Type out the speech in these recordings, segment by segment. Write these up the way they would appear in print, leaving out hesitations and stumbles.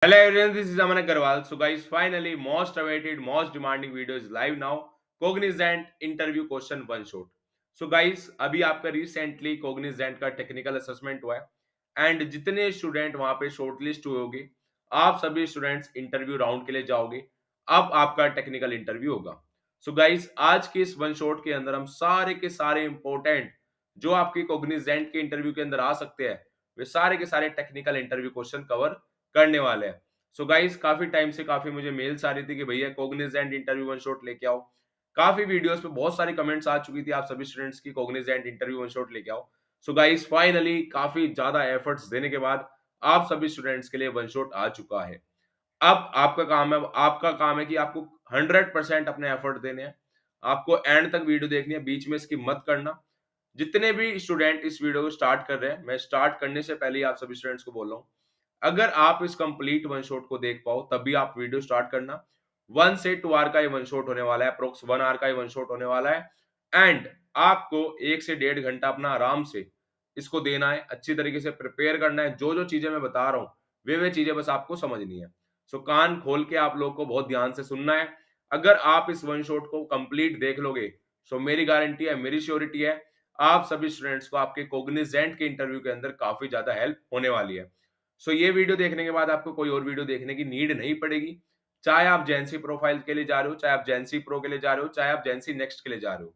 Hello everyone, this is Aman Agarwal. So guys, finally most awaited, most demanding video is live now. Cognizant interview question one shot. So guys, अभी आपका recently Cognizant का technical assessment हुआ है and जितने student वहां पे shortlist हुए होंगे, आप सभी स्टूडेंट्स इंटरव्यू राउंड के लिए जाओगे। अब आपका टेक्निकल इंटरव्यू होगा। सो गाइस, आज के इस वन शॉट के अंदर हम सारे के सारे इंपॉर्टेंट जो आपकी Cognizant के इंटरव्यू के अंदर आ सकते हैं, वे सारे के सारे टेक्निकल इंटरव्यू क्वेश्चन कवर करने वाले हैं। सो गाइस, काफी टाइम से काफी मुझे मेल्स आ रही थी कि भैया कोग्निजेंट इंटरव्यू वन शॉट लेके आओ। काफी वीडियोस पे बहुत सारी कमेंट्स आ चुकी थी आप सभी स्टूडेंट्स की, कोग्निजेंट इंटरव्यू वन शॉट लेके आओ। सो गाइस, फाइनली काफी ज्यादा एफर्ट्स देने के बाद आप सभी स्टूडेंट्स के लिए वन शॉट आ चुका है। अब आपका काम है कि आपको 100% अपने एफर्ट देने हैं। आपको एंड तक वीडियो देखनी है, बीच में स्किप मत करना। जितने भी स्टूडेंट इस वीडियो को स्टार्ट कर रहे हैं, मैं स्टार्ट करने से पहले ही आप सभी स्टूडेंट्स को बोल रहा हूँ, अगर आप इस कंप्लीट वन शॉट को देख पाओ तभी आप वीडियो स्टार्ट करना। 1 से 2 आवर का ये वन शॉट होने वाला है, अप्रोक्स 1 आवर का ये वन शॉट होने वाला है एंड आपको 1 से 1.5 घंटा अपना आराम से इसको देना है, अच्छी तरीके से प्रिपेयर करना है। जो चीजें मैं बता रहा हूँ, वे चीजें बस आपको समझनी है। सो कान खोल के आप लोग को बहुत ध्यान से सुनना है। अगर आप इस वन शॉट को कंप्लीट देख लोगे, सो मेरी गारंटी है, मेरी श्योरिटी है, आप सभी स्टूडेंट्स को आपके कोग्निजेंट के इंटरव्यू के अंदर काफी ज्यादा हेल्प होने वाली है। सो ये वीडियो देखने के बाद आपको कोई और वीडियो देखने की नीड नहीं पड़ेगी। चाहे आप जेएनसी प्रोफाइल के लिए जा रहे हो, चाहे आप जेएनसी प्रो के लिए जा रहे हो, चाहे आप जेएनसी नेक्स्ट के लिए जा रहे हो,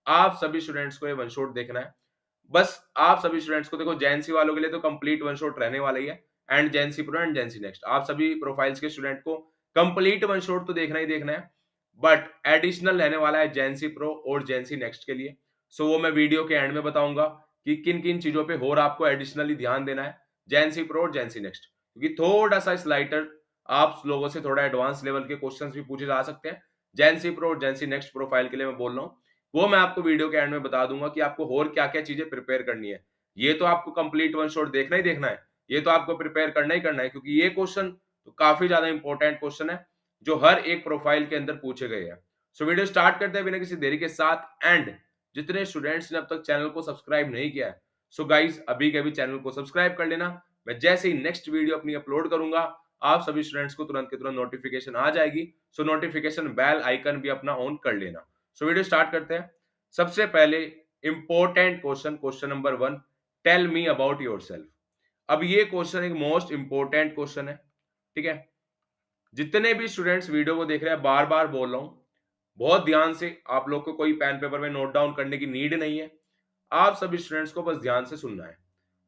आप सभी स्टूडेंट्स को ये वन शॉट देखना है। बस आप सभी स्टूडेंट्स को देखो, जेएनसी वालों के लिए तो कंप्लीट वन शॉट रहने वाला ही है and JNC pro and JNC next, आप सभी प्रोफाइल्स के स्टूडेंट को कंप्लीट वन शॉट तो देखना ही देखना है। बट एडिशनल रहने वाला है जेएनसी प्रो और जेएनसी नेक्स्ट के लिए। सो वो मैं वीडियो के एंड में बताऊंगा कि किन किन चीजों पे और आपको एडिशनली ध्यान देना है जेएनसी प्रो और जेएनसी नेक्स्ट, क्योंकि थोड़ा सा स्लाइटर आप लोगों से थोड़ा एडवांस लेवल के क्वेश्चंस भी पूछे जा सकते हैं। जेएनसी प्रो और जेएनसी नेक्स्ट प्रोफाइल के लिए मैं बोल रहा हूँ, वो मैं आपको वीडियो के एंड में बता दूंगा कि आपको और क्या-क्या चीजें प्रिपेयर करनी है। ये तो आपको कंप्लीट वन शॉट देखना ही देखना है, ये तो आपको प्रिपेयर करना ही करना है, क्योंकि ये क्वेश्चन तो काफी ज्यादा इंपॉर्टेंट क्वेश्चन है जो हर एक प्रोफाइल के अंदर पूछे गए हैं। सो वीडियो स्टार्ट करते हैं बिना किसी देरी के साथ एंड जितने स्टूडेंट्स ने अब तक चैनल को सब्सक्राइब नहीं किया है, सो गाइस अभी के अभी चैनल को सब्सक्राइब कर लेना। मैं जैसे ही नेक्स्ट वीडियो अपनी अपलोड करूंगा, आप सभी स्टूडेंट्स को तुरंत के तुरंत नोटिफिकेशन आ जाएगी। सो नोटिफिकेशन बेल आइकन भी अपना ऑन कर लेना। सो वीडियो स्टार्ट करते हैं। सबसे पहले important question, question number 1, tell me about yourself. अब ये क्वेश्चन एक मोस्ट इंपॉर्टेंट क्वेश्चन है, ठीक है। जितने भी स्टूडेंट्स वीडियो को देख रहे हैं, बार बार बोल रहा हूं, बहुत ध्यान से, आप लोग को कोई पेन पेपर में नोट डाउन करने की नीड नहीं है। आप सभी स्टूडेंट्स को बस ध्यान से सुनना है।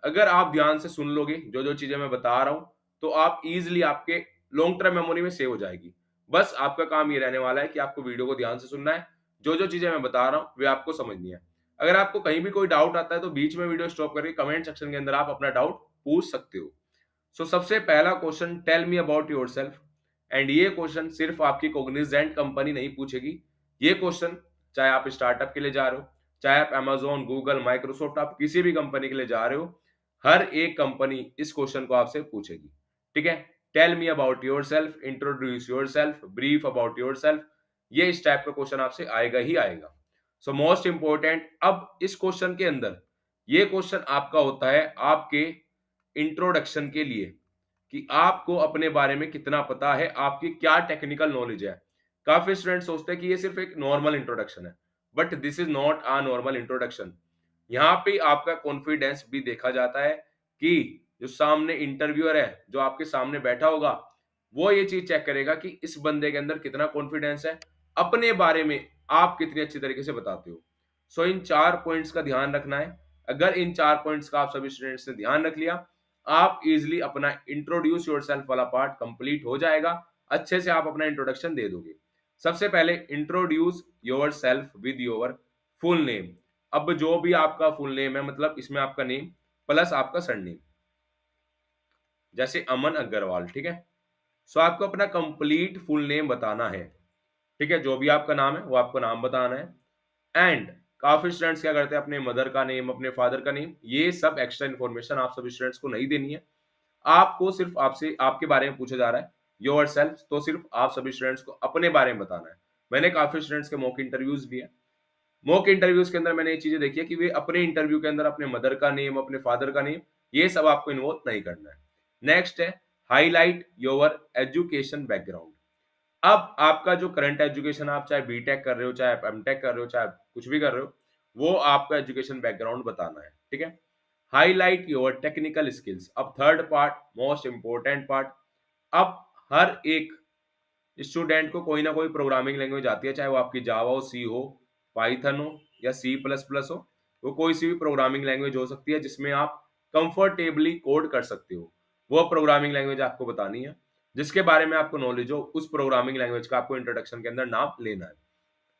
अगर आप ध्यान से सुन लोगे जो चीजें मैं बता रहा हूं, तो आप इजीली आपके लॉन्ग टर्म मेमोरी में सेव हो जाएगी। बस आपका काम ये रहने वाला है कि आपको वीडियो को ध्यान से सुनना है, जो चीजें मैं बता रहा हूं वे आपको समझनी है। अगर आपको कहीं भी कोई डाउट आता है तो बीच में वीडियो स्टॉप करके कमेंट सेक्शन के अंदर आप अपना डाउट पूछ सकते हो। सो सबसे पहला question, tell me about yourself. And ये क्वेश्चन सिर्फ आपकी कोग्निजेंट कंपनी नहीं पूछेगी। ये क्वेश्चन चाहे आप स्टार्टअप के लिए जा रहे हो, चाहे आप अमेजोन, गूगल, माइक्रोसॉफ्ट, आप किसी भी कंपनी के लिए जा रहे हो, हर एक कंपनी इस क्वेश्चन को आपसे पूछेगी, ठीक है। Tell me about yourself, introduce yourself, brief about yourself, ये इस टाइप का क्वेश्चन आपसे आएगा ही आएगा। सो मोस्ट इंपॉर्टेंट, अब इस क्वेश्चन के अंदर ये क्वेश्चन आपका होता है आपके इंट्रोडक्शन के लिए, कि आपको अपने बारे में कितना पता है, आपकी क्या टेक्निकल नॉलेज है। काफी स्टूडेंट सोचते हैं कि ये सिर्फ एक नॉर्मल इंट्रोडक्शन है, but this is not a normal introduction. यहाँ पे आपका कॉन्फिडेंस भी देखा जाता है कि जो सामने इंटरव्यूअर है, जो आपके सामने बैठा होगा, वो ये चीज चेक करेगा कि इस बंदे के अंदर कितना कॉन्फिडेंस है, अपने बारे में आप कितनी अच्छी तरीके से बताते हो। सो इन 4 पॉइंट्स का ध्यान रखना है। अगर इन 4 पॉइंट्स का आप सभी स्टूडेंट्स ने ध्यान रख लिया, आप इजिली अपना इंट्रोड्यूस योरसेल्फ वाला पार्ट कंप्लीट हो जाएगा। अच्छे से आप अपना इंट्रोडक्शन दे दोगे। सबसे पहले introduce yourself with your full name. अब जो भी आपका फुल नेम है, मतलब इसमें आपका नेम प्लस आपका सरनेम, जैसे अमन अग्रवाल, ठीक है। सो आपको अपना कंप्लीट फुल नेम बताना है, ठीक है। जो भी आपका नाम है वो आपको नाम बताना है। एंड काफी स्टूडेंट्स क्या करते हैं, अपने मदर का नेम, अपने फादर का नेम, ये सब एक्स्ट्रा इन्फॉर्मेशन आप सभी स्टूडेंट्स को नहीं देनी है। आपको सिर्फ आपसे आपके बारे में पूछा जा रहा है, योर सेल्फ, तो सिर्फ आप सभी स्टूडेंट्स को अपने बारे में बताना है। मैंने काफी स्टूडेंट्स के मॉक इंटरव्यूज लिए, मॉक इंटरव्यूज के अंदर मैंने ये चीजें देखी है कि वे अपने इंटरव्यू के अंदर अपने मदर का नेम, अपने फादर का नेम, ये सब आपको इन्वॉल्व नहीं करना है। नेक्स्ट है हाईलाइट योर एजुकेशन बैकग्राउंड। अब आपका जो करंट एजुकेशन, आप चाहे बीटेक कर रहे हो, चाहे आप एमटेक कर रहे हो, चाहे आप कुछ भी कर रहे हो, वो आपका एजुकेशन बैकग्राउंड बताना है, ठीक है। Highlight your technical skills. अब third part, most important part. अब हर एक स्टूडेंट को कोई ना कोई प्रोग्रामिंग लैंग्वेज आती है, चाहे वो आपकी जावा हो, सी हो, पाइथन हो या सी प्लस प्लस हो। वो कोई सी भी प्रोग्रामिंग लैंग्वेज हो सकती है जिसमें आप कंफर्टेबली कोड कर सकते हो। वो प्रोग्रामिंग लैंग्वेज आपको बतानी है, जिसके बारे में आपको नॉलेज हो। उस प्रोग्रामिंग लैंग्वेज का आपको इंट्रोडक्शन के अंदर नाम लेना है।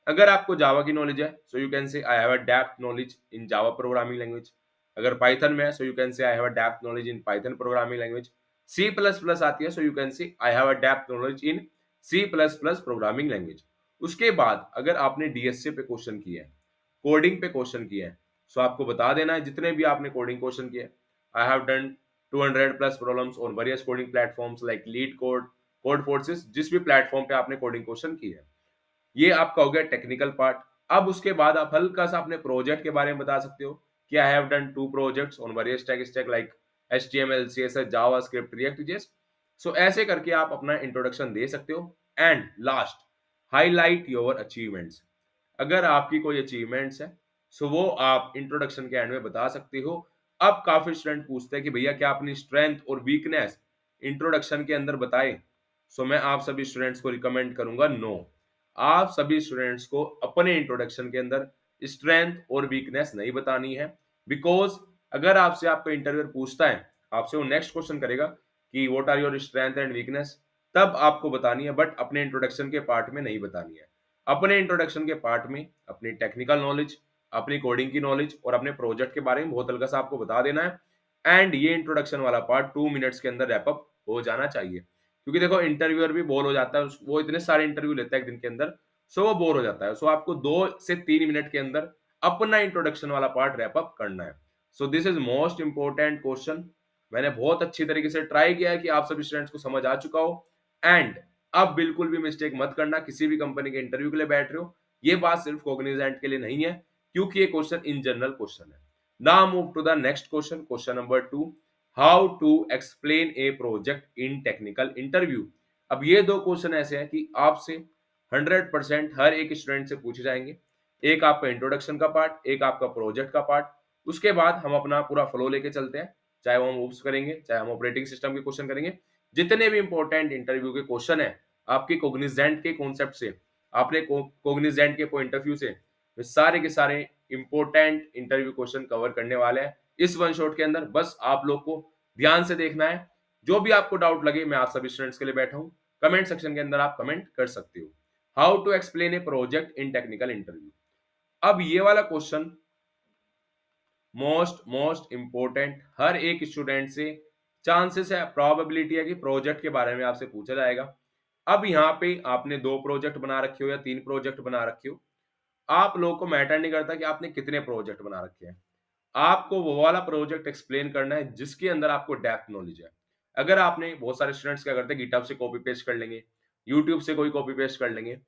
अगर आपको जावा की नॉलेज है, so you can say I have a depth knowledge in Java programming language. अगर पाइथन में है, so you can say I have a depth knowledge in Python programming language. C plus plus आती है, so you can say I have a depth knowledge in C plus plus programming language. उसके बाद अगर आपने DSA पे question किया है, coding पे क्वेश्चन किया है, सो आपको बता देना है जितने भी आपने कोडिंग क्वेश्चन किए। आई have done 200 plus problems on various coding platforms like leet code, code forces, जिस भी प्लेटफॉर्म पे आपने कोडिंग क्वेश्चन किए है। ये आपका हो गया टेक्निकल पार्ट। अब उसके बाद आप हल्का सा अपने प्रोजेक्ट के बारे में बता सकते हो कि I have done 2 projects on various tech stack like HTML, CSS, JavaScript, React JS. So ऐसे करके आप अपना इंट्रोडक्शन दे सकते हो। And last, highlight your achievements. अगर आपकी कोई अचीवमेंट्स है, सो वो आप इंट्रोडक्शन के एंड में बता सकते हो। अब काफी स्टूडेंट पूछते हैं कि भैया क्या अपनी स्ट्रेंथ और वीकनेस इंट्रोडक्शन के अंदर बताए। सो मैं आप सभी स्टूडेंट्स को रिकमेंड करूंगा, नो। आप सभी स्टूडेंट्स को अपने इंट्रोडक्शन के अंदर स्ट्रेंथ और वीकनेस नहीं बतानी है। बिकॉज अगर आपसे आपका इंटरव्यूअर पूछता है, आपसे वो नेक्स्ट क्वेश्चन करेगा कि what are your strength and weakness, तब आपको बतानी है, बट अपने इंट्रोडक्शन के पार्ट में नहीं बतानी है। अपने इंट्रोडक्शन के पार्ट में अपनी टेक्निकल नॉलेज, अपनी कोडिंग की नॉलेज और अपने प्रोजेक्ट के बारे में बहुत हल्का सा आपको बता देना है। एंड ये इंट्रोडक्शन वाला पार्ट 2 मिनट्स के अंदर रैपअप हो जाना चाहिए। क्योंकि देखो इंटरव्यूअर भी बोर हो जाता है, वो इतने सारे इंटरव्यू लेता है एक दिन के अंदर, सो वो बोर हो जाता है। सो आपको 2 से 3 मिनट के अंदर अपना इंट्रोडक्शन वाला पार्ट रैपअप करना है। So this is most important question. मैंने बहुत अच्छी तरीके से ट्राई किया है कि आप सभी स्टूडेंट्स को समझ आ चुका हो। एंड अब बिल्कुल भी मिस्टेक मत करना, किसी भी कंपनी के इंटरव्यू के लिए बैठ रहे हो, ये बात सिर्फ कॉग्निजेंट के लिए नहीं है, क्योंकि ये क्वेश्चन इन जनरल क्वेश्चन है। Now move to the next question, question number 2, how to explain a project in technical interview. अब ये दो क्वेश्चन ऐसे हैं कि आपसे 100% हर एक स्टूडेंट से पूछे जाएंगे। एक आपका इंट्रोडक्शन का पार्ट, एक आपका प्रोजेक्ट का पार्ट। उसके बाद हम अपना पूरा फ्लो लेके चलते हैं, चाहे वो हम ओप्स करेंगे, चाहे हम ऑपरेटिंग सिस्टम के क्वेश्चन करेंगे। जितने भी इंपॉर्टेंट इंटरव्यू के क्वेश्चन है आपके कोग्निजेंट के कॉन्सेप्ट से, आपने कोग्निजेंट के पॉइंट ऑफ व्यू से, वे सारे के सारे इंपॉर्टेंट इंटरव्यू क्वेश्चन कवर करने वाले हैं इस वन शॉट के अंदर। बस आप लोग को ध्यान से देखना है। जो भी आपको डाउट लगे, मैं आप सभी स्टूडेंट्स के लिए बैठा हूं। कमेंट सेक्शन के अंदर आप कमेंट कर सकते हो। How to explain a project in technical interview. अब ये वाला क्वेश्चन मोस्ट इंपोर्टेंट, हर एक स्टूडेंट से चांसेस है, प्रोबेबिलिटी है कि प्रोजेक्ट के बारे में आपसे पूछा जाएगा। अब यहाँ पे आपने 2 प्रोजेक्ट बना रखे हो या 3 प्रोजेक्ट बना रखे हो, आप लोगों को मैटर नहीं करता कि आपने कितने प्रोजेक्ट बना रखे हैं। आपको वो वाला प्रोजेक्ट एक्सप्लेन करना है जिसके अंदर आपको डेप्थ नॉलेज है। अगर आपने, बहुत सारे स्टूडेंट्स क्या करते हैं, गिटहब से कॉपी पेस्ट कर लेंगे, यूट्यूब से कोई कॉपी पेस्ट कर लेंगे।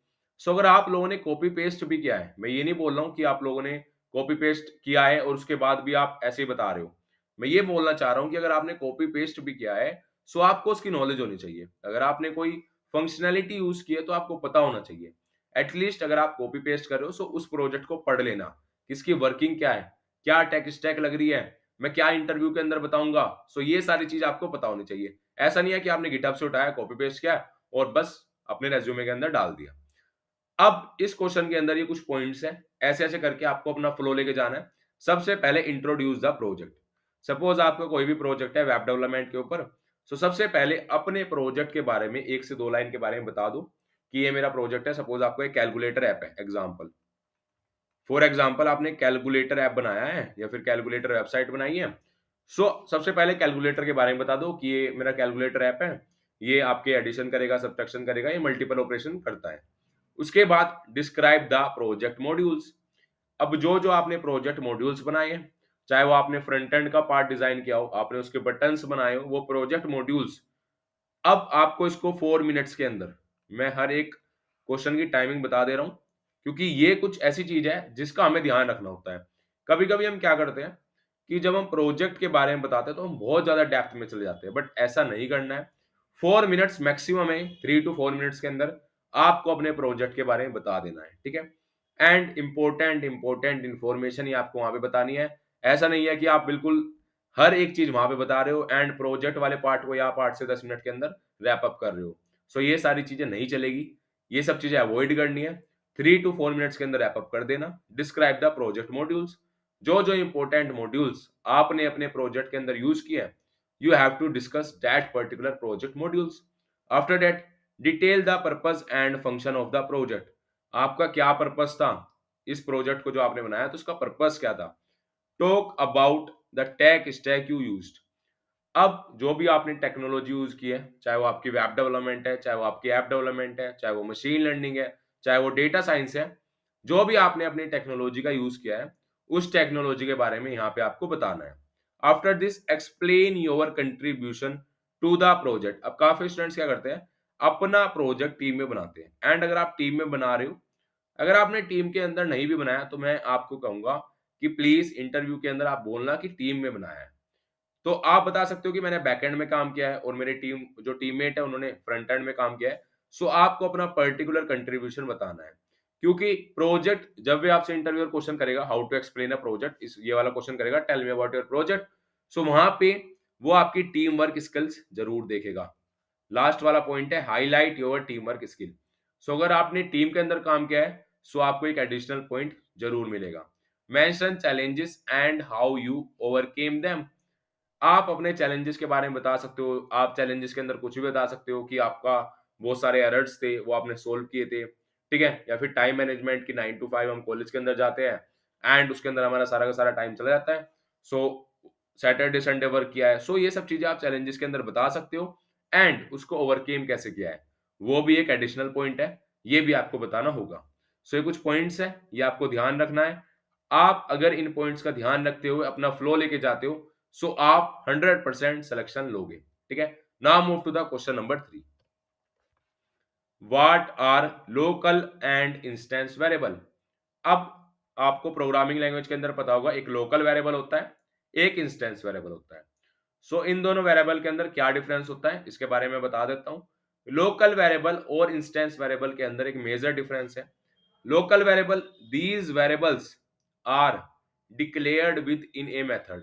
सो अगर आप लोगों ने कॉपी पेस्ट भी किया है, मैं ये नहीं बोल रहा हूँ कि आप लोगों ने कॉपी पेस्ट किया है और उसके बाद भी आप ऐसे ही बता रहे हो। मैं ये बोलना चाह रहा हूँ कि अगर आपने कॉपी पेस्ट भी किया है, सो आपको उसकी नॉलेज होनी चाहिए। अगर आपने कोई फंक्शनैलिटी यूज की है तो आपको पता होना चाहिए। एटलीस्ट अगर आप कॉपी पेस्ट कर रहे हो, सो उस प्रोजेक्ट को पढ़ लेना, किसकी वर्किंग क्या है, क्या टेक स्टैक लग रही है, मैं क्या इंटरव्यू के अंदर बताऊंगा। सो ये सारी चीज आपको पता होनी चाहिए। ऐसा नहीं है कि आपने गिटहब से उठाया, कॉपी पेस्ट किया और बस अपने रेज्यूमे के अंदर डाल दिया। अब इस क्वेश्चन के अंदर ये कुछ पॉइंट्स हैं, ऐसे ऐसे करके आपको अपना फ्लो लेके जाना है। सबसे पहले इंट्रोड्यूस द प्रोजेक्ट। सपोज आपका कोई भी प्रोजेक्ट है वेब डेवलपमेंट के ऊपर, सो सबसे पहले अपने प्रोजेक्ट के बारे में 1 से 2 लाइन के बारे में बता दो कि ये मेरा प्रोजेक्ट है। सपोज आपको एक कैलकुलेटर ऐप है, एग्जाम्पल फॉर एग्जाम्पल आपने कैलकुलेटर ऐप बनाया है या फिर कैलकुलेटर वेबसाइट बनाई है। सो सबसे पहले कैलकुलेटर के बारे में बता दो कि ये मेरा कैलकुलेटर ऐप है, ये आपके एडिशन करेगा, सब्ट्रैक्शन करेगा, ये मल्टीपल ऑपरेशन करता है। उसके बाद डिस्क्राइब द प्रोजेक्ट मॉड्यूल्स। अब जो जो आपने प्रोजेक्ट मॉड्यूल्स बनाए हैं, चाहे वो आपने फ्रंट एंड का पार्ट डिजाइन किया हो, आपने उसके बटन्स बनाए हो, वो प्रोजेक्ट मॉड्यूल्स। अब आपको इसको 4 मिनट्स के अंदर, मैं हर एक क्वेश्चन की टाइमिंग बता दे रहा हूं, क्योंकि ये कुछ ऐसी चीज है जिसका हमें ध्यान रखना होता है। कभी कभी हम क्या करते हैं कि जब हम प्रोजेक्ट के बारे में बताते हैं तो हम बहुत ज्यादा डेप्थ में चले जाते हैं, बट ऐसा नहीं करना है। 4 मिनट्स मैक्सिमम है, 3 to 4 मिनट्स के अंदर आपको अपने प्रोजेक्ट के बारे में बता देना है, ठीक है। एंड इंपॉर्टेंट इंपॉर्टेंट इंफॉर्मेशन ही आपको वहां पे बतानी है। ऐसा नहीं है कि आप बिल्कुल हर एक चीज वहां पे बता रहे हो एंड प्रोजेक्ट वाले पार्ट को आप 8 से 10 मिनट के अंदर रैप अप कर रहे हो। सो ये सारी चीजें नहीं चलेगी, ये सब चीजें अवॉइड करनी है। 3 to 4 मिनट्स के अंदर रैप अप कर देना। डिस्क्राइब द प्रोजेक्ट मॉड्यूल्स, जो जो इंपॉर्टेंट मॉड्यूल्स आपने अपने प्रोजेक्ट के अंदर यूज किए हैं, you have to discuss that particular project modules. After that, detail the purpose and function of the project. आपका क्या पर्पस था इस प्रोजेक्ट को जो आपने बनाया, तो उसका पर्पस क्या था। Talk about the tech stack you used. अब जो भी आपने टेक्नोलॉजी यूज की है, चाहे वो आपकी वेब डेवलपमेंट है, चाहे वो आपकी ऐप डेवलपमेंट है, चाहे वो मशीन लर्निंग है, चाहे वो डेटा साइंस है, जो भी आपने अपनी टेक्नोलॉजी का यूज किया है, उस टेक्नोलॉजी के बारे में यहाँ पे आपको बताना है। After this explain your contribution to the project. अब काफी स्टूडेंट्स क्या करते हैं, अपना प्रोजेक्ट टीम में बनाते हैं। एंड अगर आप टीम में बना रहे हो, अगर आपने टीम के अंदर नहीं भी बनाया, तो मैं आपको कहूंगा कि प्लीज इंटरव्यू के अंदर आप बोलना कि टीम में बनाया है। तो आप बता सकते हो कि मैंने बैकएंड में काम किया है और मेरी टीम जो टीममेट है उन्होंने फ्रंट एंड में काम किया है। सो आपको अपना पर्टिकुलर कंट्रीब्यूशन बताना है, क्योंकि प्रोजेक्ट जब भी आपसे इंटरव्यूअर क्वेश्चन करेगा how to explain a project, इस ये वाला क्वेश्चन करेगा tell me about your project. So वहां पे वो आपकी टीम वर्क स्किल्स जरूर देखेगा। लास्ट वाला पॉइंट है highlight your team work skill. So अगर आपने टीम के अंदर काम किया है, सो आपको एक एडिशनल पॉइंट जरूर मिलेगा। Mention challenges and how you overcame them. आप अपने चैलेंजेस के बारे में बता सकते हो। आप चैलेंजेस के अंदर कुछ भी बता सकते हो कि आपका बहुत सारे एरर्स थे, वो आपने सोल्व किए थे, ठीक है। या फिर टाइम मैनेजमेंट की 9 to 5 हम कॉलेज के अंदर जाते हैं एंड उसके अंदर हमारा सारा का सारा टाइम चला जाता है। सो सैटरडे संडे वर्क किया है। सो ये सब चीजें आप चैलेंजेस के अंदर बता सकते हो एंड उसको ओवरकेम कैसे किया है, वो भी एक एडिशनल पॉइंट है, ये भी आपको बताना होगा। सो ये कुछ पॉइंट्स है, ये आपको ध्यान रखना है। आप अगर इन पॉइंट्स का ध्यान रखते हुए अपना फ्लो लेके जाते हो, सो आप 100% सिलेक्शन लोगे, ठीक है। Now move to the question number 3। What are local and instance variable. अब आपको प्रोग्रामिंग लैंग्वेज के अंदर पता होगा, एक लोकल वेरिएबल होता है, एक इंस्टेंस वेरिएबल होता है। सो इन दोनों वेरिएबल के अंदर क्या डिफरेंस होता है, इसके बारे में बता देता हूं। लोकल वेरिएबल और इंस्टेंस वेरिएबल के अंदर एक मेजर डिफरेंस है। Local variable, these variables are declared within a method.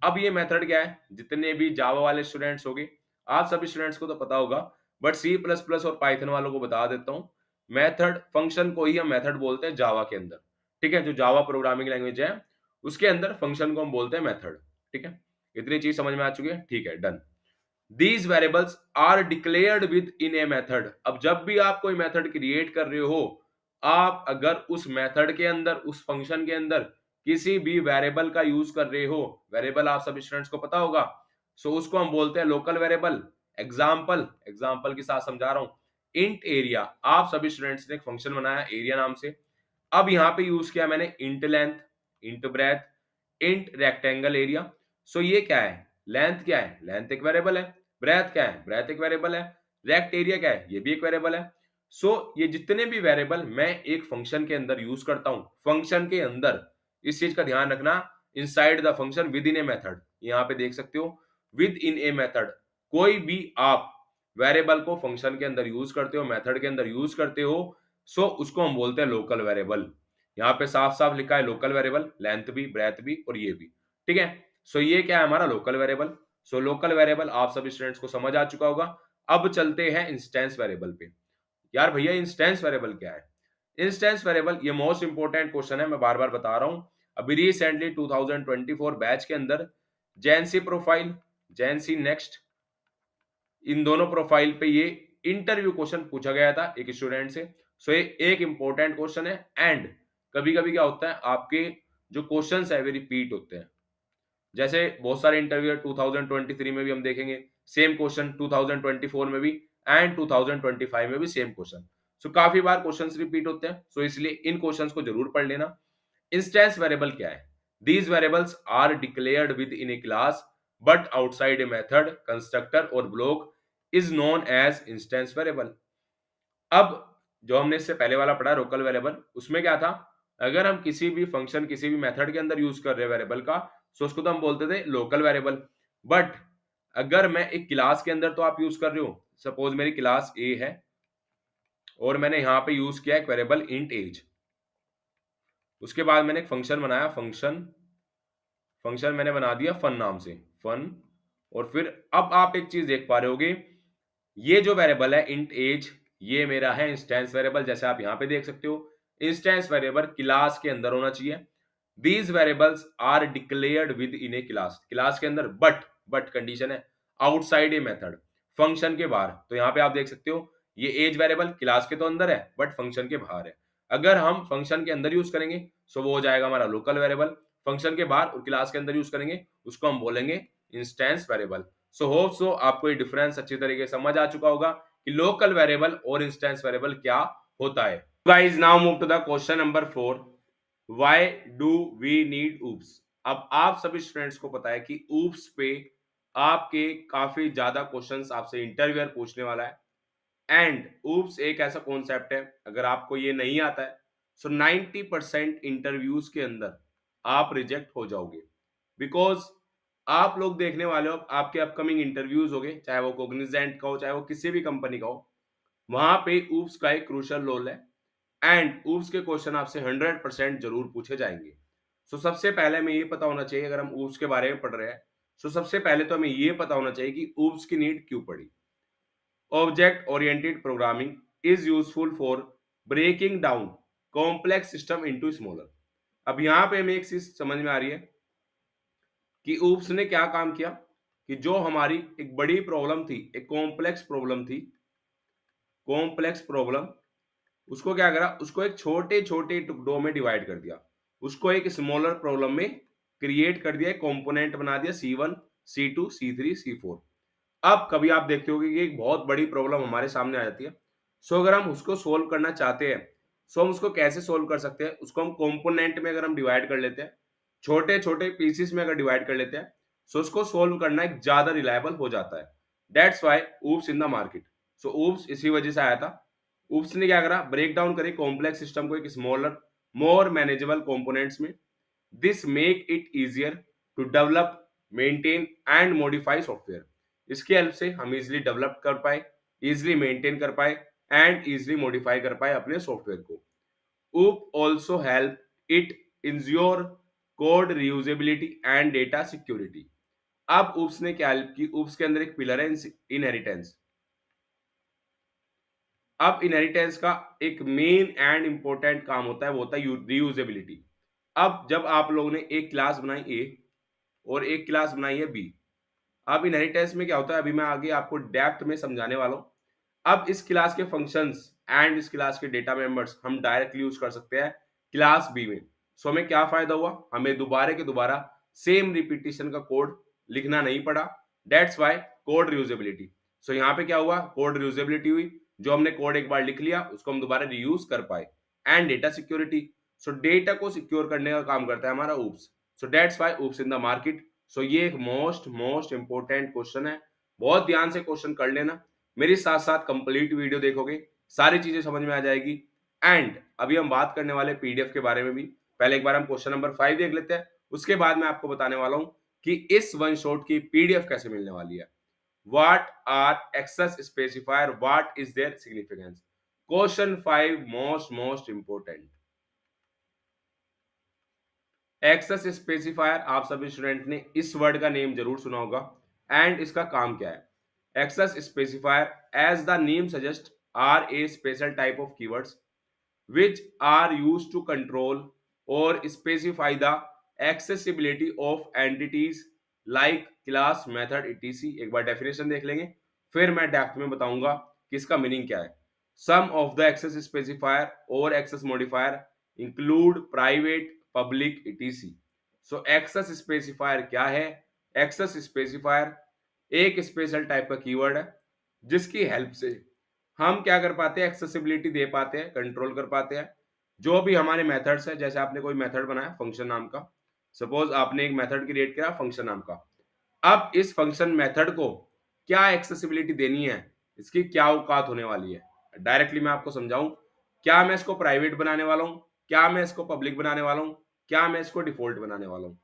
अब ये मेथड क्या है, जितने भी जावा वाले स्टूडेंट्स होंगे, आप सभी स्टूडेंट्स को तो पता होगा, बट सी प्लस प्लस और पाइथन वालों को बता देता हूं। मेथड फंक्शन को ही हम मेथड बोलते हैं जावा के अंदर, ठीक है। जो जावा प्रोग्रामिंग लैंग्वेज है उसके अंदर फंक्शन को हम बोलते हैं मेथड, ठीक है। इतनी चीज समझ में आ चुकी है, ठीक है, done. These variables are declared within a method. अब जब भी आप कोई मेथड क्रिएट कर रहे हो, आप अगर उस मेथड के अंदर, उस फंक्शन के अंदर किसी भी वेरिएबल का यूज कर रहे हो, वेरिएबल आप सभी स्टूडेंट्स को पता होगा, सो उसको हम बोलते हैं लोकल वेरिएबल। एग्जाम्पल, एग्जाम्पल के साथ समझा रहा हूं। इंट एरिया, आप सभी स्टूडेंट्स ने एक फंक्शन बनाया एरिया नाम से। अब यहां पे यूज किया मैंने int length, int breadth, int rectangle area. So ये क्या है, लेंथ क्या है, लेंथ एक वेरिएबल है। ब्रेथ क्या है, ब्रेथ एक वेरिएबल है। रेक्ट एरिया क्या है, ये भी एक वेरिएबल है। सो ये जितने भी वेरिएबल मैं एक फंक्शन के अंदर यूज करता हूं, फंक्शन के अंदर, इस चीज का ध्यान रखना, inside the function with in a method. यहां पे देख सकते हो विद इन ए मेथड। कोई भी आप वेरिएबल को फंक्शन के अंदर यूज करते हो, मेथड के अंदर यूज करते हो, सो उसको हम बोलते हैं लोकल वेरिएबल। यहाँ पे साफ साफ लिखा है लोकल वेरिएबल, लेंथ भी, ब्रेथ भी और ये भी, ठीक है। सो ये क्या है हमारा local variable. So local variable आप सभी स्टूडेंट्स को समझ आ चुका होगा। अब चलते हैं इंस्टेंस वेरिएबल पे। यार भैया इंस्टेंस वेरिएबल क्या है। इंस्टेंस वेरिएबल, ये मोस्ट इंपोर्टेंट क्वेश्चन है, मैं बार बार बता रहा हूं। अभी रिसेंटली 2024 बैच के अंदर जेएनसी प्रोफाइल, जेएनसी नेक्स्ट, इन दोनों प्रोफाइल पे ये इंटरव्यू क्वेश्चन पूछा गया था एक स्टूडेंट से। सो ये एक इंपॉर्टेंट क्वेश्चन है एंड कभी कभी क्या होता है, आपके जो क्वेश्चंस है वे रिपीट होते हैं। जैसे बहुत सारे इंटरव्यू 2023 में भी हम देखेंगे सेम क्वेश्चन, 2024 में भी एंड 2025 में भी सेम क्वेश्चन। सो काफी बार क्वेश्चंस रिपीट होते हैं, सो इसलिए इन क्वेश्चंस को जरूर पढ़ लेना। इंस्टेंस वेरिएबल क्या है, these variables are declared within a class but outside a method, constructor और block is known as instance variable. अब जो हमने इससे पहले वाला पढ़ा लोकल वेरिएबल, उसमें क्या था, अगर हम किसी भी फंक्शन, किसी भी मेथड के अंदर यूज कर रहे हैं वेरिएबल का, सो उसको तो हम बोलते थे लोकल वेरिएबल। बट अगर मैं एक क्लास के अंदर तो आप यूज कर रहे हो, सपोज मेरी क्लास ए है और मैंने यहाँ पे यूज किया एक वेरिएबल इंट एज। उसके बाद मैंने एक फंक्शन बनाया, फंक्शन मैंने बना दिया फन नाम से, फन। और फिर अब आप एक चीज देख पा रहे होगे, ये जो वेरिएबल है इंट एज, ये मेरा है इंस्टेंस वेरिएबल। जैसे आप यहाँ पे देख सकते हो, इंस्टेंस वेरिएबल क्लास के अंदर होना चाहिए। These variables are declared within a class, class के अंदर, बट कंडीशन है आउटसाइड ए मेथड, फंक्शन के बाहर। तो यहाँ पे आप देख सकते हो, ये एज वेरिएबल क्लास के तो अंदर है बट फंक्शन के बाहर है। अगर हम फंक्शन के अंदर यूज करेंगे सो वो हो जाएगा हमारा लोकल वेरिएबल, फंक्शन के बाहर और क्लास के अंदर यूज करेंगे उसको हम बोलेंगे instance variable. So hope so आपको ये डिफरेंस अच्छी तरीके से समझ आ चुका होगा कि लोकल वेरिएबल और इंस्टेंस वेरिएबल क्या होता है। Guys now move to the question number 4, why do we need OOPs. अब आप सभी स्टूडेंट्स को पता है कि ऊप्स पे आपके काफी ज्यादा क्वेश्चंस आपसे इंटरव्यूअर पूछने वाला है। एंड ऊप्स एक ऐसा कॉन्सेप्ट है, अगर आपको ये नहीं आता है सो 90% इंटरव्यूज के अंदर आप रिजेक्ट हो जाओगे। बिकॉज आप लोग देखने वाले हो आपके अपकमिंग इंटरव्यूज हो गए, चाहे वो कोग्निजेंट का हो चाहे वो किसी भी कंपनी का हो, वहां पे ऊप्स का एक क्रूशियल रोल है। एंड ऊप्स के क्वेश्चन आपसे 100% जरूर पूछे जाएंगे। सो सबसे पहले हमें ये पता होना चाहिए, अगर हम ऊप्स के बारे में पढ़ रहे हैं सो सबसे पहले तो हमें ये पता होना चाहिए कि ऊप्स की नीड क्यों पड़ी। Object oriented programming is useful for breaking down complex system into smaller. अब यहाँ पे हमें एक चीज समझ में आ रही है कि ऊप्स ने क्या काम किया, कि जो हमारी एक बड़ी प्रॉब्लम थी, एक कॉम्प्लेक्स प्रॉब्लम थी, कॉम्प्लेक्स प्रॉब्लम, उसको क्या करा, उसको एक छोटे छोटे टुकड़ों में डिवाइड कर दिया, उसको एक स्मॉलर प्रॉब्लम में क्रिएट कर दिया, कंपोनेंट बना दिया C1 C2 C3 C4। अब कभी आप देखते होगे कि एक बहुत बड़ी प्रॉब्लम हमारे सामने आ जाती है, सो अगर हम उसको सोल्व करना चाहते हैं सो हम उसको कैसे सोल्व कर सकते हैं, उसको हम कंपोनेंट में अगर हम डिवाइड कर लेते हैं, छोटे छोटे पीसेस में अगर डिवाइड कर लेते हैं सो उसको सोल्व करना एक ज्यादा रिलायबल हो जाता है। That's why OOPs in the market. So OOPs इसी वजह से आया था। ऊप्स ने क्या करा, ब्रेक डाउन करी कॉम्प्लेक्स सिस्टम को एक स्मॉलर मोर मैनेजेबल कंपोनेंट्स में। This make it easier to develop, maintain and modify software. इसकी हेल्प से हम इजिली डेवलप कर पाए, इजिली मेंटेन कर पाए एंड इजिली मॉडिफाई कर पाए अपने सॉफ्टवेयर को। ऊप also help it ensure code reusability and data security. अब ऊप्स ने क्या हेल्प की, ऊप्स के अंदर एक पिलर है इनहेरिटेंस। अब इनहेरिटेंस का एक मेन एंड इंपॉर्टेंट काम होता है, वो होता है रीयूजेबिलिटी। अब जब आप लोगों ने एक क्लास बनाई ए और एक क्लास बनाई है बी, अब इनहेरिटेंस में क्या होता है, अभी मैं आगे आपको डेप्थ में समझाने वाला हूं। अब इस क्लास के फंक्शंस एंड इस क्लास के डेटा मेंबर्स हम डायरेक्टली यूज कर सकते हैं क्लास बी में। सो हमें क्या फायदा हुआ, हमें दोबारा के दोबारा सेम रिपीटिशन का कोड लिखना नहीं पड़ा। That's why code reusability. So यहाँ पे क्या हुआ, कोड रियूजेबिलिटी हुई, जो हमने कोड एक बार लिख लिया उसको हम दोबारा रीयूज कर पाए। And data security, so data को सिक्योर करने का काम करता है हमारा OOPs. So that's why OOPs in the market. So ये एक मोस्ट मोस्ट इंपॉर्टेंट क्वेश्चन है, बहुत ध्यान से क्वेश्चन कर लेना। मेरे साथ साथ कंप्लीट वीडियो देखोगे सारी चीजें समझ में आ जाएगी। एंड अभी हम बात करने वाले पीडीएफ के बारे में भी। पहले एक बार हम क्वेश्चन नंबर 5 देख लेते हैं, उसके बाद मैं आपको बताने वाला हूं कि इस वन शॉट की पीडीएफ कैसे मिलने वाली है। What are access specifier, what is their significance. Question 5 most most important. Access specifier, आप सभी स्टूडेंट ने इस वर्ड का नेम जरूर सुना होगा। एंड इसका काम क्या है, access specifier as the name suggest are a special type of keywords which are used to control or specify the accessibility of entities like class method etc। एक बार डेफिनेशन देख लेंगे फिर मैं डेप्थ में बताऊंगा कि इसका मीनिंग क्या है। Some of the access specifier और access modifier include private public etc। So access specifier क्या है, एक्सेस स्पेसिफायर एक स्पेशल टाइप का कीवर्ड है जिसकी हेल्प से हम क्या कर पाते हैं, एक्सेसिबिलिटी दे पाते हैं, कंट्रोल कर पाते हैं। जो भी हमारे मेथड्स है, जैसे आपने कोई मेथड बनाया फंक्शन नाम का, सपोज आपने एक मेथड क्रिएट किया फंक्शन नाम का, अब इस फंक्शन मेथड को क्या एक्सेसिबिलिटी देनी है, इसकी क्या औकात होने वाली है, डायरेक्टली मैं आपको समझाऊं। क्या मैं इसको प्राइवेट बनाने वाला हूं, क्या मैं इसको पब्लिक बनाने वाला हूं, क्या मैं इसको डिफॉल्ट बनाने वाला हूं।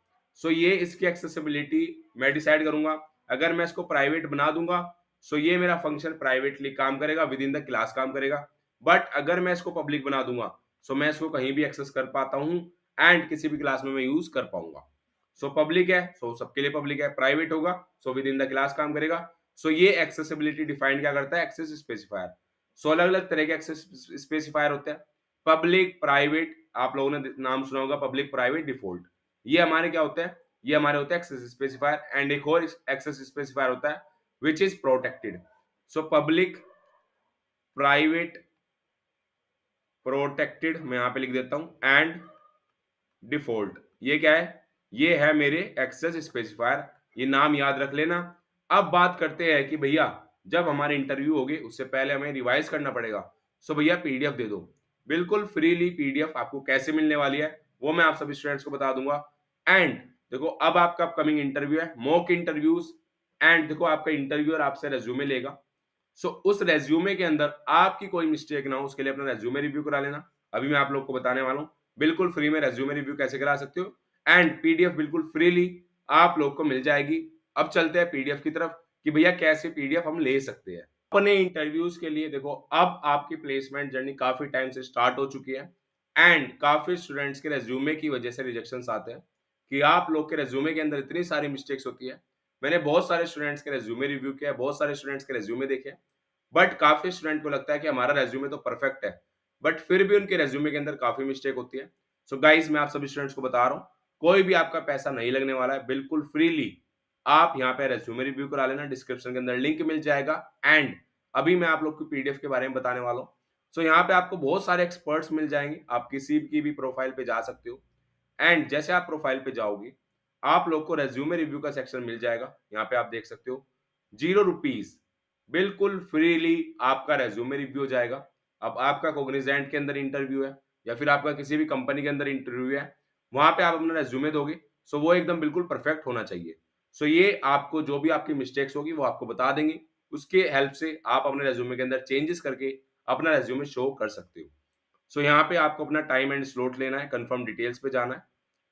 सो ये इसकी एक्सेसिबिलिटी मैं डिसाइड करूंगा। अगर मैं इसको प्राइवेट बना दूंगा सो ये मेरा फंक्शन प्राइवेटली काम करेगा, विद इन द क्लास काम करेगा। बट अगर मैं इसको पब्लिक बना दूंगा सो मैं इसको कहीं भी एक्सेस कर पाता हूँ एंड किसी भी क्लास में मैं यूज कर पाऊंगा। सो पब्लिक है सो सबके लिए पब्लिक है, प्राइवेट होगा so with in the class काम करेगा। सो ये एक्सेसिबिलिटी डिफाइन क्या करता है, एक्सेस स्पेसिफायर। सो अलग अलग तरह के एक्सेस स्पेसिफायर होते हैं, पब्लिक प्राइवेट, आप लोगों ने नाम सुना होगा पब्लिक प्राइवेट डिफॉल्ट। ये हमारे क्या होते हैं, ये हमारे होते हैं एक्सेस स्पेसिफायर। एंड एक और एक्सेस स्पेसिफायर होता है which is protected. So public private protected मैं यहां पे लिख देता हूं एंड डिफॉल्ट, ये क्या है, ये है मेरे एक्सेस स्पेसिफायर, ये नाम याद रख लेना। अब बात करते हैं कि भैया जब हमारे इंटरव्यू होगी उससे पहले हमें रिवाइज करना पड़ेगा। सो भैया पीडीएफ दे दो, बिल्कुल फ्रीली पीडीएफ आपको कैसे मिलने वाली है वो मैं आप सभी स्टूडेंट्स को बता दूंगा। एंड देखो अब आपका अपकमिंग इंटरव्यू है, मॉक इंटरव्यूज। एंड देखो आपका इंटरव्यूअर आपसे रेज्यूमे लेगा। सो उस रेज्यूमे के अंदर आपकी कोई मिस्टेक ना हो उसके लिए अपना रेज्यूमे रिव्यू करा लेना। अभी मैं आप लोग को बताने वाला हूँ बिल्कुल फ्री में रेज्यूमे रिव्यू कैसे करा सकते हो एंड पीडीएफ बिल्कुल फ्रीली आप लोग को मिल जाएगी। अब चलते हैं पीडीएफ की तरफ कि भैया कैसे पीडीएफ हम ले सकते हैं अपने इंटरव्यूज के लिए। देखो अब आपकी प्लेसमेंट जर्नी काफी टाइम से स्टार्ट हो चुकी है एंड काफी स्टूडेंट्स के रेज्यूमे की वजह से रिजेक्शन आते हैं कि आप लोग के रेज्यूमे के अंदर इतनी सारी मिस्टेक्स होती है। मैंने बहुत सारे स्टूडेंट्स के रेज्यूमे रिव्यू किया है, बहुत सारे स्टूडेंट्स के रेज्यूमे देखे, बट काफी स्टूडेंट को लगता है कि हमारा रेज्यूमे तो परफेक्ट है बट फिर भी उनके रेज्यूमे के अंदर काफी मिस्टेक होती है। सो गाइस मैं आप सभी स्टूडेंट्स को बता रहा हूँ कोई भी आपका पैसा नहीं लगने वाला है, बिल्कुल फ्रीली आप यहाँ पे रेज्यूमे रिव्यू करा लेना, डिस्क्रिप्शन के अंदर लिंक मिल जाएगा। एंड अभी मैं आप लोग को पीडीएफ के बारे में बताने वाला हूँ। सो यहाँ पे आपको बहुत सारे एक्सपर्ट्स मिल जाएंगे, आप किसी की भी प्रोफाइल पे जा सकते हो। एंड जैसे आप प्रोफाइल पे जाओगे आप लोग को रेज्यूमे रिव्यू का सेक्शन मिल जाएगा, यहाँ पे आप देख सकते हो ₹0 बिल्कुल फ्रीली आपका रेज्यूमे रिव्यू हो जाएगा। अब आपका कोग्निजेंट के अंदर इंटरव्यू है या फिर आपका किसी भी कंपनी के अंदर इंटरव्यू है, वहां पे आप अपना रेज्यूमे दोगे सो वो एकदम बिल्कुल परफेक्ट होना चाहिए। सो ये आपको जो भी आपकी मिस्टेक्स होगी वो आपको बता देंगे, उसके हेल्प से आप अपने रेज्यूमे के अंदर चेंजेस करके अपना रेज्यूमे शो कर सकते हो। सो यहाँ पे आपको अपना टाइम एंड स्लॉट लेना है, कंफर्म डिटेल्स पे जाना है,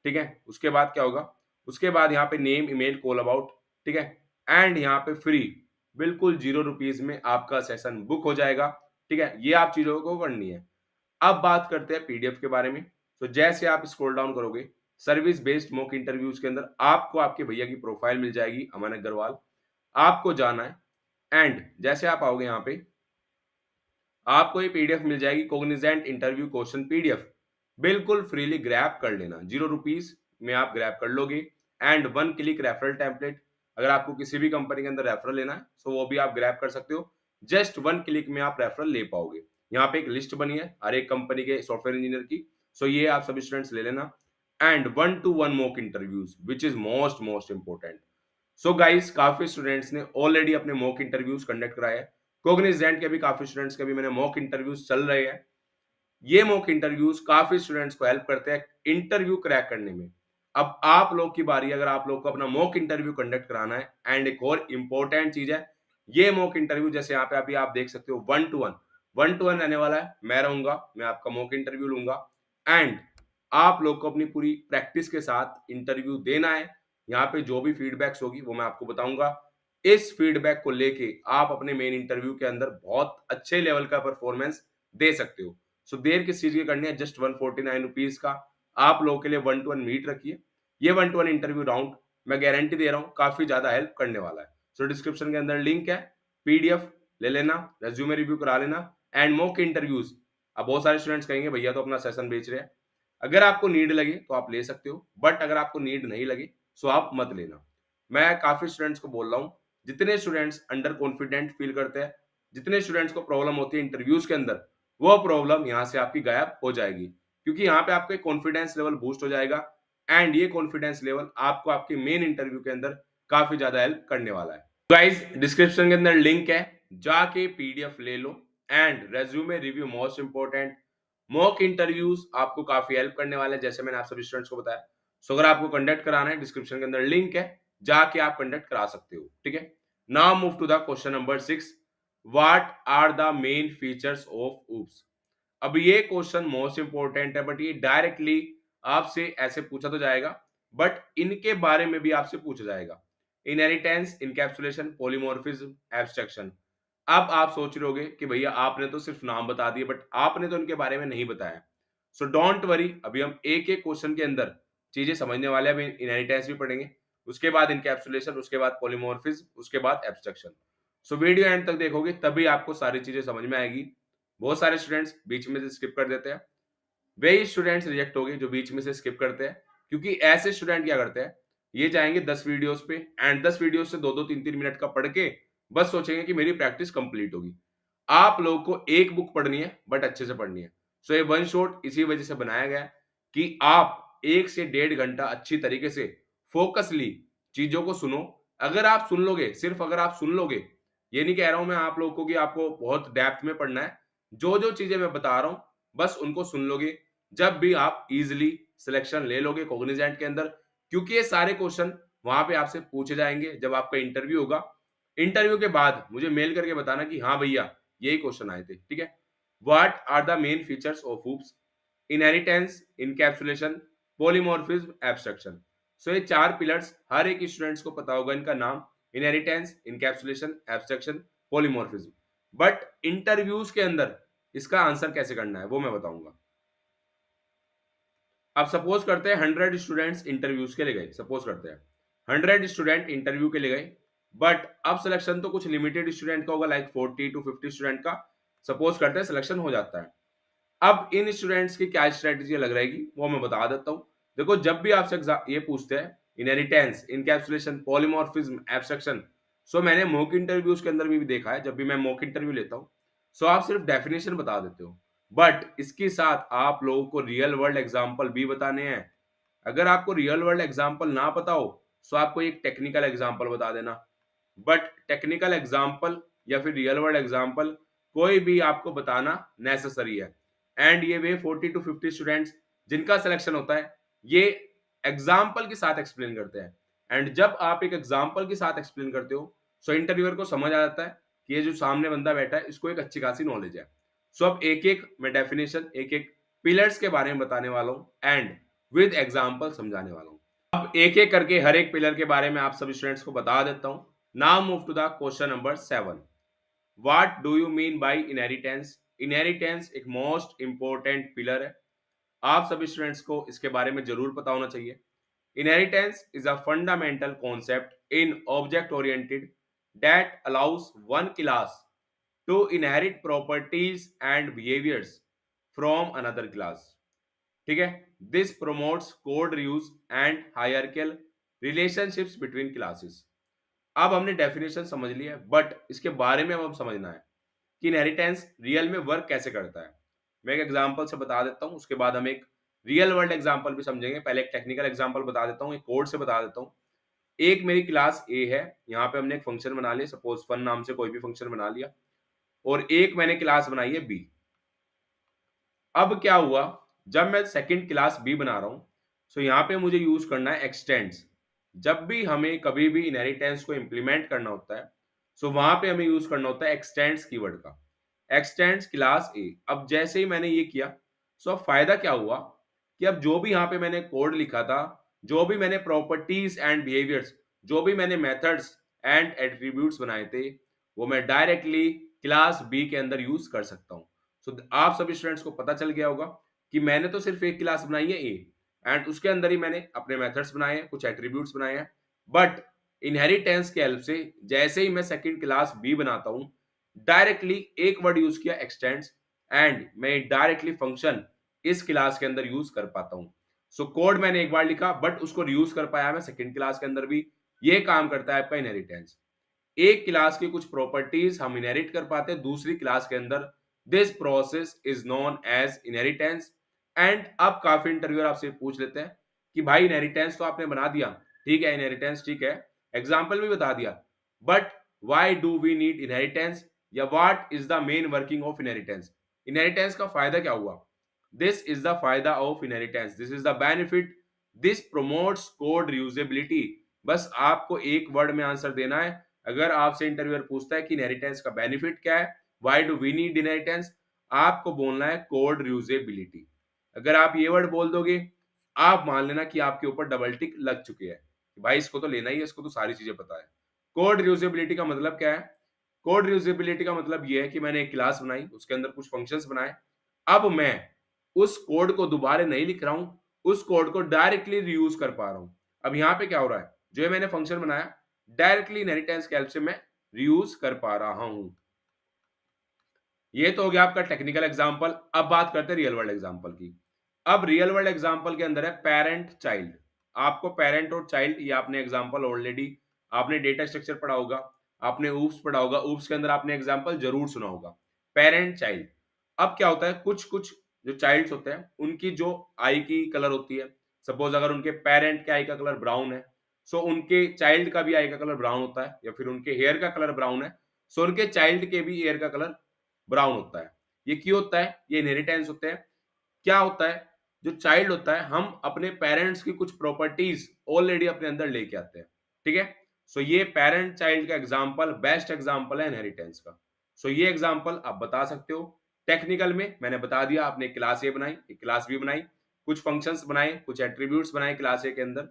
ठीक है। उसके बाद क्या होगा, उसके बाद यहाँ पे नेम ईमेल कॉल अबाउट, ठीक है। एंड यहाँ पे फ्री बिल्कुल ₹0 में आपका सेशन बुक हो जाएगा, ठीक है। ये आप चीजों को करनी है। अब बात करते हैं पीडीएफ के बारे में। तो जैसे आप स्क्रॉल डाउन करोगे सर्विस बेस्ड मॉक इंटरव्यूज के अंदर आपको आपके भैया की प्रोफाइल मिल जाएगी, अमन अग्रवाल, आपको जाना है। एंड जैसे आप आओगे यहाँ पे आपको ये पीडीएफ मिल जाएगी, कोग्निजेंट इंटरव्यू क्वेश्चन पीडीएफ, बिल्कुल फ्रीली ग्रैब कर लेना, ₹0 में आप ग्रैब कर लोगे। एंड 1 क्लिक रेफरल टेम्पलेट, अगर आपको किसी भी कंपनी के अंदर रेफरल लेना है तो वो भी आप ग्रैब कर सकते हो, जस्ट 1 क्लिक में आप रेफरल ले पाओगे। यहाँ पे एक लिस्ट बनी है हर एक कंपनी के सॉफ्टवेयर इंजीनियर की, सो ये आप सभी स्टूडेंट्स ले लेना। And 1-to-1 mock interviews which is most important. So guys काफी स्टूडेंट्स ने ऑलरेडी अपने मॉक इंटरव्यूज कंडक्ट कराए हैं, कोग्निजेंट के भी काफी स्टूडेंट्स के भी मैंने मॉक इंटरव्यूज चल रहे हैं। ये मॉक इंटरव्यूज काफी स्टूडेंट्स को हेल्प करते हैं इंटरव्यू क्रैक करने में। अब आप लोग की बारी, अगर आप लोग को अपना मॉक इंटरव्यू कंडक्ट कराना है। एंड एक और इंपॉर्टेंट चीज है, ये मॉक इंटरव्यू जैसे यहाँ पे अभी आप देख सकते हो 1-to-1 रहने वाला है, मैं रहूंगा, मैं आपका मॉक इंटरव्यू लूंगा। एंड आप लोग को अपनी पूरी प्रैक्टिस के साथ इंटरव्यू देना है। यहाँ पे जो भी फीडबैक्स होगी वो मैं आपको बताऊंगा, इस फीडबैक को लेके आप अपने मेन इंटरव्यू के अंदर बहुत अच्छे लेवल का परफॉर्मेंस दे सकते हो। सो देर किस चीज की करनी है, जस्ट ₹149 का आप लोगों के लिए 1-to-1 मीट रखिए। ये 1-to-1 इंटरव्यू राउंड मैं गारंटी दे रहा हूँ काफी ज्यादा हेल्प करने वाला है। सो डिस्क्रिप्शन के अंदर लिंक है, पीडीएफ ले लेना, रेज्यूमे रिव्यू करा लेना एंड मॉक इंटरव्यूज। अब बहुत सारे स्टूडेंट्स कहेंगे भैया तो अपना सेशन बेच रहे हैं, अगर आपको नीड लगे तो आप ले सकते हो, बट अगर आपको नीड नहीं लगे सो आप मत लेना। मैं काफी स्टूडेंट्स को बोल रहा हूँ, जितने स्टूडेंट्स अंडर कॉन्फिडेंट फील करते हैं, जितने स्टूडेंट्स को प्रॉब्लम होती है इंटरव्यूज के अंदर, वो प्रॉब्लम यहाँ से आपकी गायब हो जाएगी, क्योंकि यहाँ पे आपका कॉन्फिडेंस लेवल बूस्ट हो जाएगा। एंड ये कॉन्फिडेंस लेवल आपको आपके मेन इंटरव्यू के अंदर काफी ज्यादा हेल्प करने वाला है। गाइस डिस्क्रिप्शन के अंदर लिंक है, जाके पीडीएफ ले लो। And resume review most important, mock interviews आपको काफी हेल्प करने वाले हैं जैसे मैंने आप सभी स्टूडेंट्स को बताया। सो अगर आपको कंडक्ट कराना है डिस्क्रिप्शन के अंदर लिंक है, जाके आप कंडक्ट करा सकते हो, ठीक है। Now move to the question number 6, what are the main features of OOPs. अब ये क्वेश्चन मोस्ट इंपॉर्टेंट है, बट ये डायरेक्टली आपसे ऐसे पूछा तो जाएगा, बट इनके बारे में भी आपसे पूछा जाएगा। Inheritance, encapsulation, polymorphism, abstraction. अब आप सोच रहे होगे कि भैया आपने तो सिर्फ नाम बता दिए बट आपने तो इनके बारे में नहीं बताया। सो डोंट वरी, अभी हम एक एक क्वेश्चन के अंदर चीजें समझने वाले हैं। अभी इनहेरिटेंस भी पढ़ेंगे, उसके बाद इनकैप्सुलेशन, उसके बाद पॉलीमॉर्फिज्म, उसके बाद एब्स्ट्रैक्शन। सो वीडियो एंड तक देखोगे तभी आपको सारी चीजें समझ में आएगी। बहुत सारे स्टूडेंट्स बीच में से स्किप कर देते हैं, वही स्टूडेंट्स रिजेक्ट हो गए जो बीच में से स्किप करते हैं, क्योंकि ऐसे स्टूडेंट क्या करते हैं, ये जाएंगे 10 वीडियोस पे एंड 10 वीडियोस से 2-2 3-3 मिनट का पढ़ के बस सोचेंगे कि मेरी प्रैक्टिस कंप्लीट होगी। आप लोगों को एक बुक पढ़नी है बट अच्छे से पढ़नी है। सो ये वन शॉट इसी वजह से बनाया गया है कि आप 1 से 1.5 घंटा अच्छी तरीके से फोकसली चीजों को सुनो। अगर आप सुन लोगे, सिर्फ अगर आप सुन लोगे, ये नहीं कह रहा हूं मैं आप लोगों को कि आपको बहुत डेप्थ में पढ़ना है। जो जो चीजें मैं बता रहा हूं बस उनको सुन लोगे, जब भी आप इजीली सिलेक्शन ले लोगे कॉग्निजेंट के अंदर, क्योंकि ये सारे क्वेश्चन वहां पे आपसे पूछे जाएंगे जब आपका इंटरव्यू होगा। इंटरव्यू के बाद मुझे मेल करके बताना कि हाँ भैया यही क्वेश्चन आए थे, ठीक है। What are the main features of OOPs? Inheritance, encapsulation, polymorphism, abstraction. So ये चार पिलर्स हर एक स्टूडेंट्स को पता होगा इनका नाम, inheritance, encapsulation, abstraction, polymorphism. But interviews के अंदर इसका आंसर कैसे करना है वो मैं बताऊंगा। अब सपोज करते हैं 100 स्टूडेंट्स इंटरव्यूज के लिए गए, सपोज करते हैं 100 स्टूडेंट इंटरव्यू के लिए गए, बट अब सिलेक्शन तो कुछ लिमिटेड स्टूडेंट का होगा, लाइक 40 to 50 स्टूडेंट का सपोज करते हैं सिलेक्शन हो जाता है। अब इन स्टूडेंट्स की क्या स्ट्रेटेजी अलग रहेगी वो मैं बता देता हूँ। देखो, जब भी आपसे ये पूछते हैं इनहेरिटेंस, इनकैप्सुलेशन, पॉलीमॉर्फिज्म, एब्स्ट्रैक्शन, सो मैंने मॉक इंटरव्यूज के अंदर भी देखा है, जब भी मैं मॉक इंटरव्यू लेता हूँ, सो आप सिर्फ डेफिनेशन बता देते हो, बट इसके साथ आप लोगों को रियल वर्ल्ड एग्जाम्पल भी बताने हैं। अगर आपको रियल वर्ल्ड एग्जाम्पल ना पता हो सो आपको एक टेक्निकल एग्जाम्पल बता देना, बट टेक्निकल एग्जाम्पल या फिर रियल वर्ल्ड एग्जाम्पल कोई भी आपको बताना नेसेसरी है। एंड ये वे 40 to 50 स्टूडेंट्स जिनका सिलेक्शन होता है, ये एग्जाम्पल के साथ एक्सप्लेन करते हैं। एंड जब आप एक एग्जाम्पल के साथ एक्सप्लेन करते हो सो इंटरव्यूअर को समझ आ जाता है कि ये जो सामने बंदा बैठा है इसको एक अच्छी खासी नॉलेज है। सो अब एक एक मैं डेफिनेशन, एक एक पिलर्स के बारे में बताने वाला हूँ एंड विद एग्जाम्पल समझाने वाला हूँ। अब एक एक करके हर एक पिलर के बारे में आप सभी स्टूडेंट्स को बता देता हूँ। Now move to the question number 7। What do you mean by inheritance? Inheritance एक मोस्ट इंपॉर्टेंट पिलर है, आप सभी स्टूडेंट्स को इसके बारे में जरूर पता होना चाहिए। Inheritance is a fundamental concept in object oriented that allows one class to inherit properties and behaviors from another class, ठीक है। This promotes code reuse and hierarchical relationships between classes। अब हमने डेफिनेशन समझ लिया बट इसके बारे में अब समझना है कि इनहेरिटेंस रियल में वर्क कैसे करता है। मैं एक एग्जांपल से बता देता हूँ, उसके बाद हम एक रियल वर्ल्ड एग्जांपल भी समझेंगे। पहले एक टेक्निकल एग्जांपल बता देता हूँ, एक कोड से बता देता हूँ। एक मेरी क्लास ए है, यहाँ पे हमने एक फंक्शन बना लिया, सपोज फन नाम से कोई भी फंक्शन बना लिया, और एक मैंने क्लास बनाई है बी। अब क्या हुआ, जब मैं सेकंड क्लास बी बना रहा हूं सो यहाँ पे मुझे यूज करना है एक्सटेंड्स। जब भी हमें कभी भी इनहेरिटेंस को इंप्लीमेंट करना होता है सो वहां पे हमें यूज करना होता है एक्सटेंड्स कीवर्ड का। एक्सटेंड्स क्लास ए। अब जैसे ही मैंने ये किया सो अब फायदा क्या हुआ कि अब जो भी यहाँ पे मैंने कोड लिखा था, जो भी मैंने प्रॉपर्टीज एंड बिहेवियर्स, जो भी मैंने मेथड्स एंड एट्रीब्यूट्स बनाए थे, वो मैं डायरेक्टली क्लास बी के अंदर यूज कर सकता हूँ। सो आप सभी स्टूडेंट्स को पता चल गया होगा कि मैंने तो सिर्फ एक क्लास बनाई है ए एंड उसके अंदर ही मैंने अपने मेथड्स बनाए हैं, कुछ एट्रीब्यूट्स बनाए हैं, बट इनहेरिटेंस के हेल्प से जैसे ही मैं सेकंड क्लास बी बनाता हूं, डायरेक्टली एक वर्ड यूज किया एक्सटेंड्स, एंड मैं डायरेक्टली फंक्शन इस क्लास के अंदर यूज कर पाता हूं। सो कोड मैंने एक बार लिखा बट उसको रीयूज कर पाया मैं सेकंड क्लास के अंदर भी। ये काम करता है आपका इनहेरिटेंस। एक क्लास की कुछ प्रॉपर्टीज हम इनहेरिट कर पाते हैं दूसरी क्लास के अंदर। This process is known as inheritance. And अब काफी इंटरव्यूअर आपसे पूछ लेते हैं कि भाई इनहेरिटेंस तो आपने बना दिया, ठीक है, इनहेरिटेंस ठीक है, एग्जाम्पल भी बता दिया, but why do we need inheritance, या what is the main working of inheritance? Inheritance का फायदा क्या हुआ? दिस इज द फायदा of inheritance, this is the benefit, this promotes code reusability. बस आपको एक वर्ड में आंसर देना है। अगर आपसे इंटरव्यूअर पूछता है कि इनहेरिटेंस का बेनिफिट क्या है, why do we need inheritance, आपको बोलना है कोड रीयूजेबिलिटी। अगर आप ये वर्ड बोल दोगे, आप मान लेना कि आपके ऊपर डबल टिक लग चुके हैं। भाई इसको तो लेना ही है, इसको तो सारी चीजें पता है। कोड रियूजेबिलिटी का मतलब क्या है? कोड रियूजेबिलिटी का मतलब ये है कि मैंने एक क्लास बनाई, उसके अंदर कुछ फंक्शंस बनाए, अब मैं उस कोड को दोबारा नहीं लिख रहा हूं, उस कोड को डायरेक्टली रीयूज कर पा रहा हूं। अब यहां पे क्या हो रहा है, जो मैंने फंक्शन बनाया डायरेक्टली इनहेरिटेंस की हेल्प से मैं रीयूज कर पा रहा हूं। ये तो हो गया आपका टेक्निकल एग्जांपल। अब बात करते हैं रियल वर्ल्ड एग्जांपल की। अब रियल वर्ल्ड एग्जांपल के अंदर है पेरेंट चाइल्ड। आपको पेरेंट और चाइल्ड, ये आपने एग्जांपल ऑलरेडी, आपने डेटा स्ट्रक्चर पढ़ा होगा, आपने ऊप्स पढ़ा होगा, ऊप्स के अंदर आपने एग्जांपल जरूर सुना होगा। पेरेंट चाइल्ड, अब क्या होता है, कुछ कुछ जो चाइल्ड्स होते हैं उनकी जो आई की कलर होती है, सपोज अगर उनके पेरेंट के आई का कलर ब्राउन है, सो उनके चाइल्ड का भी आई का कलर ब्राउन होता है, या फिर उनके हेयर का कलर ब्राउन है, सो उनके चाइल्ड के भी हेयर का कलर ब्राउन होता है। ये क्यों होता है? ये इनहेरिटेंस होते हैं। क्या होता है, जो चाइल्ड होता है हम अपने पेरेंट्स की कुछ प्रॉपर्टीज ऑलरेडी अपने अंदर लेके आते हैं, ठीक है। सो ये पेरेंट चाइल्ड का एग्जांपल बेस्ट एग्जांपल है इनहेरिटेंस का। सो ये एग्जांपल आप बता सकते हो। टेक्निकल में मैंने बता दिया, आपने क्लास ए बनाई, एक क्लास बी बनाई, कुछ फंक्शंस बनाए, कुछ एट्रीब्यूट्स बनाए क्लास ए के अंदर।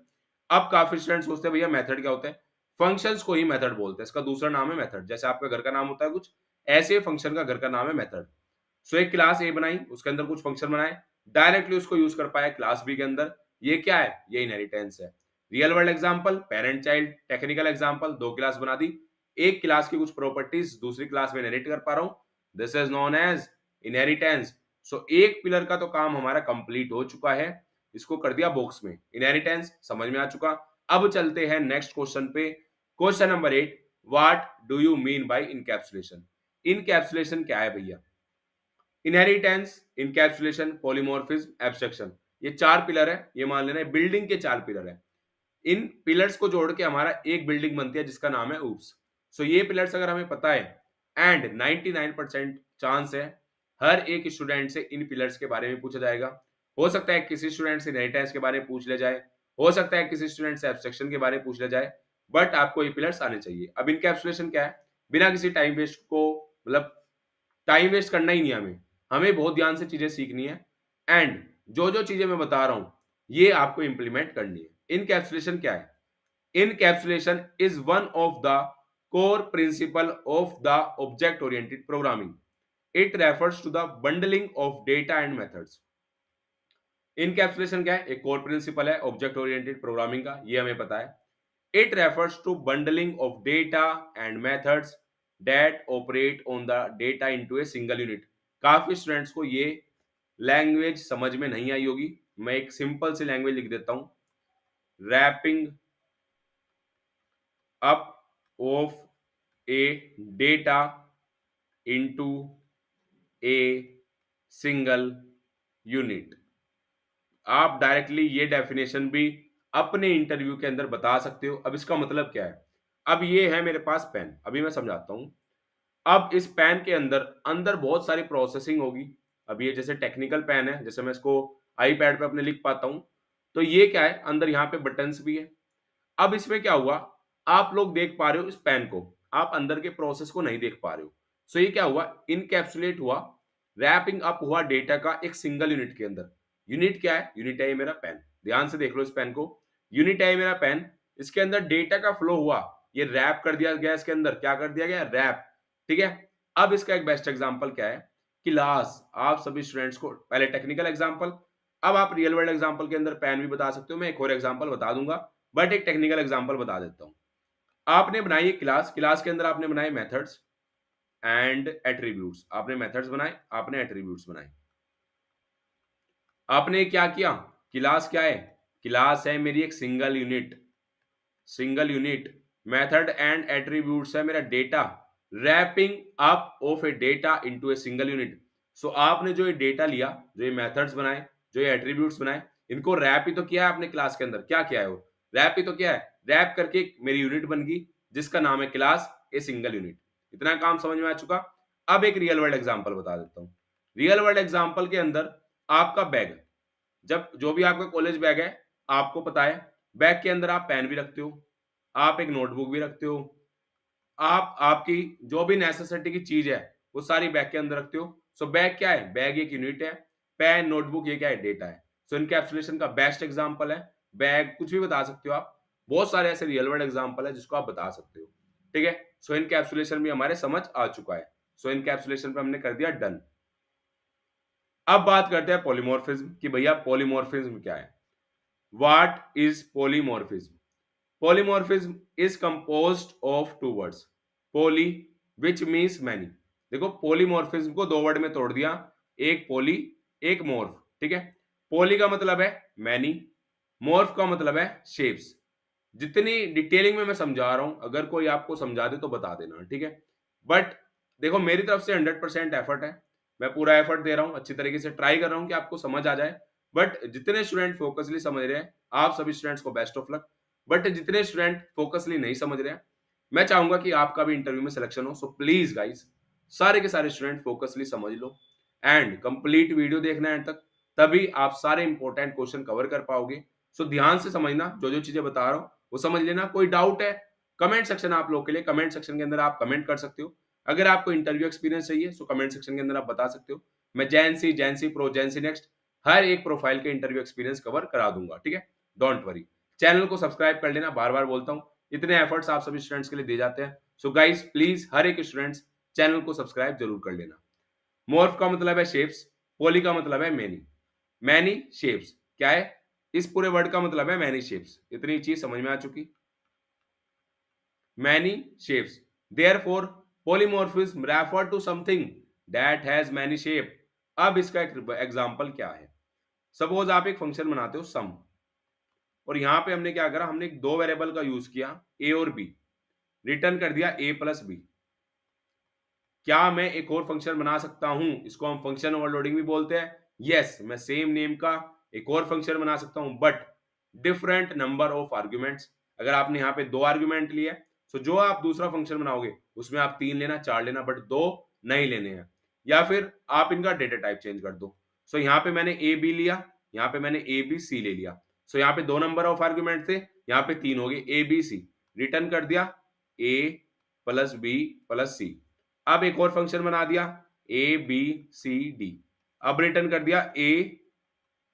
अब काफी स्टूडेंट सोचते हैं भैया मेथड क्या होता है? फंक्शंस को ही मेथड बोलते हैं, इसका दूसरा नाम है मेथड। जैसे आपका घर का नाम होता है कुछ, ऐसे फंक्शन का घर का नाम है मेथड। सो एक क्लास ए बनाई, उसके अंदर कुछ फंक्शन बनाए, डायरेक्टली उसको यूज कर पाए क्लास बी के अंदर। ये क्या है? ये इनहेरिटेंस है। Real world example parent child, technical example दो क्लास बना दी, एक क्लास की कुछ प्रॉपर्टीज दूसरी क्लास में इनहेरिट कर पा रहा हूं, this is known as inheritance. So एक पिलर का तो काम हमारा कंप्लीट हो चुका है, इसको कर दिया बॉक्स में। इनहेरिटेंस समझ में आ चुका। अब चलते हैं नेक्स्ट क्वेश्चन पे। Question number 8, what do you mean bye encapsulation? Encapsulation क्या है भैया? इनहेरिटेंस, इनकैप्सुलेशन, पॉलीमॉर्फिज्म, एब्स्ट्रक्शन, ये चार पिलर है। ये मान लेना बिल्डिंग के चार पिलर है। इन पिलर्स को जोड़ के हमारा एक बिल्डिंग बनती है जिसका नाम है ऊप्स। सो ये पिलर्स अगर हमें पता है, एंड 99% चांस है हर एक स्टूडेंट से इन पिलर्स के बारे में पूछा जाएगा। हो सकता है किसी स्टूडेंट से इनहेरिटेंस के बारे में पूछ लिया जाए, हो सकता है किसी स्टूडेंट से एब्स्ट्रक्शन के बारे में पूछ लिया जाए, बट आपको ये पिलर्स आने चाहिए। अब इनकैप्सुलेशन क्या है? बिना किसी टाइम वेस्ट को, मतलब टाइम वेस्ट करना ही नहीं, हमें हमें बहुत ध्यान से चीजें सीखनी है, एंड जो जो चीजें मैं बता रहा हूं ये आपको इंप्लीमेंट करनी है। इनकैप्सुलेशन क्या है? Encapsulation is one of the core principle of the object oriented programming. It refers to the bundling of data and methods. Encapsulation क्या है? एक कोर प्रिंसिपल है ऑब्जेक्ट ओरिएंटेड प्रोग्रामिंग का, ये हमें पता है। It refers to bundling of data and methods that operate on the data into a single unit. काफी स्टूडेंट्स को ये लैंग्वेज समझ में नहीं आई होगी, मैं एक सिंपल सी लैंग्वेज लिख देता हूं। Wrapping up of a data into a single unit. आप डायरेक्टली ये डेफिनेशन भी अपने इंटरव्यू के अंदर बता सकते हो। अब इसका मतलब क्या है? अब ये है मेरे पास पेन, अभी मैं समझाता हूं। अब इस पेन के अंदर अंदर बहुत सारी प्रोसेसिंग होगी। अब ये जैसे टेक्निकल पेन है, जैसे मैं इसको आईपैड पे अपने लिख पाता हूं, तो ये क्या है, अंदर यहाँ पे बटन्स भी है। अब इसमें क्या हुआ, आप लोग देख पा रहे हो इस पेन को, आप अंदर के प्रोसेस को नहीं देख पा रहे हो। सो ये क्या हुआ, इनकैप्सुलेट हुआ, रैपिंग अप हुआ डेटा का एक सिंगल यूनिट के अंदर। यूनिट क्या है? यूनिट है ये मेरा पेन। ध्यान से देख लो इस पेन को, यूनिट है ये मेरा पेन। इसके अंदर डेटा का फ्लो हुआ, ये रैप कर दिया गया, इसके अंदर क्या कर दिया गया, रैप, ठीक है। अब इसका एक बेस्ट एग्जांपल क्या है, क्लास। आप सभी स्टूडेंट्स को पहले टेक्निकल एग्जांपल, अब आप रियल वर्ल्ड एग्जांपल के अंदर पेन भी बता सकते हो। मैं एक और एग्जांपल बता दूंगा, बट एक टेक्निकल एग्जांपल बता देता हूं। आपने बनाई एक क्लास, क्लास के अंदर आपने बनाए मेथड्स एंड एट्रीब्यूट्स। आपने मेथड्स बनाए, आपने एट्रीब्यूट्स बनाए। आपने क्या किया, क्लास क्या है, क्लास है मेरी एक single unit, single unit. Method and attributes है मेरा data, wrapping up of a data into a single unit. So आपने जो ये डेटा लिया, जो ये मेथड्स बनाए, जो ये एट्रीब्यूट्स बनाए, इनको रैप ही तो किया है आपने क्लास के अंदर। क्या किया है वो, रैप ही तो किया है। रैप करके एक मेरी यूनिट बन गई जिसका नाम है क्लास ए सिंगल यूनिट। इतना काम समझ में आ चुका। अब एक रियल वर्ल्ड एग्जांपल बता देता हूं। रियल वर्ल्ड एग्जांपल के अंदर आपका बैग, जब जो भी आपका कॉलेज बैग है, आपको पता है बैग के अंदर आप पेन भी रखते हो, आप एक नोटबुक भी रखते हो, आप आपकी जो भी नेसेसिटी की चीज है वो सारी बैग के अंदर रखते हो। सो बैग क्या है, बैग एक यूनिट है, पेन नोटबुक ये क्या है, डेटा है। सो इनकैप्सुलेशन का बेस्ट एग्जांपल है बैग। कुछ भी बता सकते हो आप, बहुत सारे ऐसे रियल वर्ल्ड एग्जांपल है जिसको आप बता सकते हो। ठीक है, सो इनकैप्सुलेशन भी हमारे समझ आ चुका है। सो इनकैप्सुलेशन पे हमने कर दिया डन। अब बात करते हैं पॉलीमॉर्फिज्म कि भैया पॉलीमॉर्फिज्म क्या है। What is polymorphism? Polymorphism is composed of two words, poly which means many. देखो पॉलीमॉर्फिज्म को दो वर्ड में तोड़ दिया, एक पॉली एक मॉर्फ। ठीक है, पॉली का मतलब है मैनी, मॉर्फ का मतलब है शेप्स। जितनी डिटेलिंग में मैं समझा रहा हूं, अगर कोई आपको समझा दे तो बता देना, ठीक है। बट देखो मेरी तरफ से 100% एफर्ट है, मैं पूरा एफर्ट दे रहा हूं, अच्छी तरीके से ट्राई कर रहा हूं कि आपको समझ आ जाए। बट जितने स्टूडेंट फोकसली समझ रहे हैं, आप सभी स्टूडेंट्स को बेस्ट ऑफ लक। बट जितने स्टूडेंट फोकसली नहीं समझ रहे हैं, मैं चाहूंगा कि आपका भी इंटरव्यू में सिलेक्शन हो। सो प्लीज गाइस, सारे के सारे स्टूडेंट फोकसली समझ लो एंड कंप्लीट वीडियो देखना एंड तक, तभी आप सारे इंपॉर्टेंट क्वेश्चन कवर कर पाओगे। सो ध्यान से समझना, जो जो चीजें बता रहा हूं वो समझ लेना। कोई डाउट है, कमेंट सेक्शन आप लोग के लिए, कमेंट सेक्शन के अंदर आप कमेंट कर सकते हो। अगर आपको इंटरव्यू एक्सपीरियंस चाहिए सो कमेंट सेक्शन के अंदर आप बता सकते हो। मैं जैनसी प्रो, जैनसी नेक्स्ट, हर एक प्रोफाइल के इंटरव्यू एक्सपीरियंस कवर करा दूंगा, ठीक है। डोंट वरी, चैनल को सब्सक्राइब कर लेना, बार बार बोलता हूं, इतने एफर्ट्स आप सभी स्टूडेंट्स के लिए दे जाते हैं। सो गाइस प्लीज हर एक स्टूडेंट्स चैनल को सब्सक्राइब जरूर कर लेना। मॉर्फ का मतलब है शेप्स, पॉली का मतलब है मैनी। मैनी शेप्स क्या है, इस पूरे वर्ड का मतलब है मैनी शेप्स। इतनी चीज समझ में आ चुकी। Many shapes, therefore polymorphism refer to something that has many shape. अब इसका एक एग्जांपल क्या है। सपोज आप एक फंक्शन बनाते हो सम, और यहां पे हमने क्या करा, हमने दो वेरिएबल का यूज किया ए और बी, रिटर्न कर दिया ए प्लस बी। क्या मैं एक और फंक्शन बना सकता हूं, इसको हम फंक्शन ओवरलोडिंग भी बोलते हैं। यस, मैं सेम नेम का एक और फंक्शन बना सकता हूं but different number of arguments. अगर आपने यहाँ पे दो आर्ग्यूमेंट लिए, तो जो आप दूसरा फंक्शन बनाओगे उसमें आप 3 लेना, 4 लेना, बट 2 नहीं लेने हैं। या फिर आप इनका डेटा टाइप चेंज कर दो। सो यहाँ पे मैंने ए बी लिया, यहाँ पे मैंने ए बी सी ले लिया। सो यहाँ पे 2 नंबर ऑफ आर्ग्यूमेंट थे, यहाँ पे 3 हो गए, ए बी सी। रिटर्न कर दिया A plus B plus C. अब एक और फंक्शन बना दिया ए बी सी डी। अब रिटर्न कर दिया A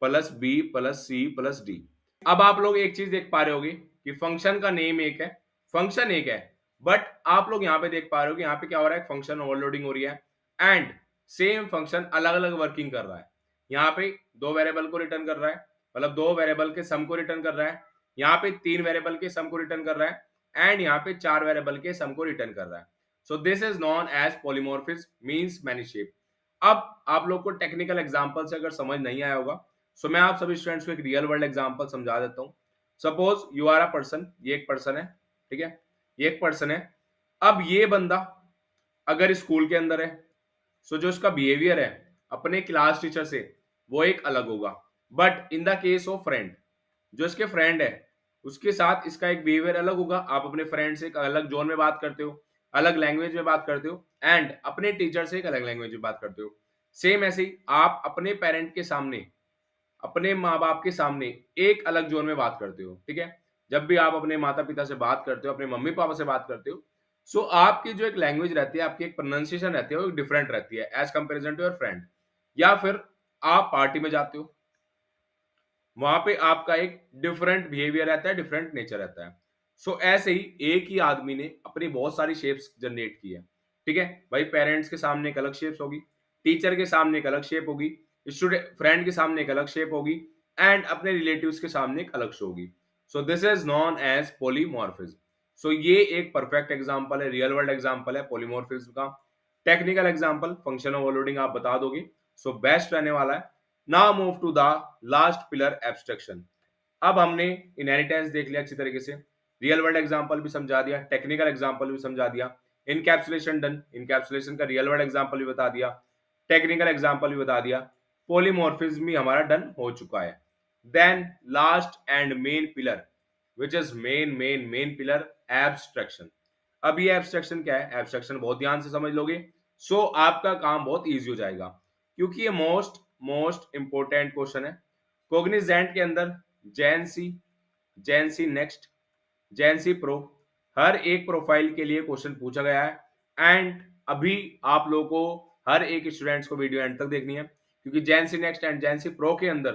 plus B plus C plus D. अब आप लोग एक चीज देख पा रहे होगे कि फंक्शन का नेम एक है, फंक्शन एक है, बट आप लोग यहाँ पे देख पा रहे हो कि यहाँ पे क्या हो रहा है, फंक्शन ओवरलोडिंग हो रही है एंड सेम फंक्शन अलग अलग वर्किंग कर रहा है। यहाँ पे दो वेरिएबल को रिटर्न कर रहा है, मतलब दो वेरिएबल के सम को रिटर्न कर रहा है। यहाँ पे तीन वेरिएबल के सम को रिटर्न कर रहा है एंड यहाँ पे चार वेरिएबल के सम को रिटर्न कर रहा है। So this is known as polymorphism, means many shape. अब आप लोग को टेक्निकल एग्जांपल से अगर समझ नहीं आया होगा, सो मैं आप सभी स्टूडेंट्स को एक रियल वर्ल्ड एग्जांपल समझा देता हूँ। Suppose you are a person, ये एक पर्सन है, ठीक है, ये एक पर्सन है। अब ये बंदा अगर स्कूल के अंदर है, सो जो इसका बिहेवियर है अपने क्लास टीचर से वो एक अलग होगा। But in the case of friend, जो इसके फ्रेंड है उसके साथ इसका एक बिहेवियर अलग होगा। आप अपने फ्रेंड से एक अलग जोन में बात करते हो, अलग लैंग्वेज में बात करते हो एंड अपने टीचर से एक अलग लैंग्वेज में बात करते हो। सेम ऐसे ही आप अपने पेरेंट के सामने, अपने माँ बाप के सामने एक अलग जोन में बात करते हो, ठीक है। जब भी आप अपने माता पिता से बात करते हो, अपने मम्मी पापा से बात करते हो, सो आपकी जो एक लैंग्वेज रहती है, आपकी एक प्रोनाउंसिएशन रहती है, वो डिफरेंट रहती है as comparison to your friend. या फिर आप पार्टी में जाते हो, वहां पे आपका एक डिफरेंट बिहेवियर रहता है, डिफरेंट नेचर रहता है। सो ऐसे ही एक ही आदमी ने अपनी बहुत सारी शेप्स जनरेट की है, ठीक है भाई। पेरेंट्स के सामने एक अलग शेप्स होगी, टीचर के सामने एक अलग शेप होगी, स्टूडेंट फ्रेंड के सामने एक अलग शेप होगी एंड अपने रिलेटिव्स के सामने एक अलग होगी। So this is known as polymorphism. So ये एक परफेक्ट एग्जांपल है, रियल वर्ल्ड एग्जांपल है पॉलीमॉर्फिज्म का। टेक्निकल एग्जांपल फंक्शन ओवरलोडिंग आप बता दोगे, सो बेस्ट रहने वाला है। Now move to the last pillar, abstraction. अब हमने इनहेरिटेंस देख लिया अच्छी तरीके से, रियल वर्ल्ड एग्जांपल भी समझा दिया, टेक्निकल एग्जांपल भी समझा दिया, इनकैप्सुलेशन डन, इनकैप्सुलेशन का रियल वर्ल्ड एग्जांपल भी बता दिया, टेक्निकल एग्जांपल भी बता दिया, पॉलीमॉर्फिज्म भी हमारा डन हो चुका है। Then last and main pillar, which is main pillar, abstraction. अब ये एब्स्ट्रैक्शन क्या है, एब्स्ट्रैक्शन बहुत ध्यान से समझ लोगे सो आपका काम बहुत इजी हो जाएगा, क्योंकि ये मोस्ट इंपोर्टेंट क्वेश्चन है। कोग्निजेंट के अंदर जैनसी, जैनसी नेक्स्ट, जैनसी प्रो, हर एक प्रोफाइल के लिए क्वेश्चन पूछा गया है एंड अभी आप लोगों को हर एक स्टूडेंट्स को वीडियो एंड तक देखनी है, क्योंकि जैनसी नेक्स्ट एंड जैनसी प्रो के अंदर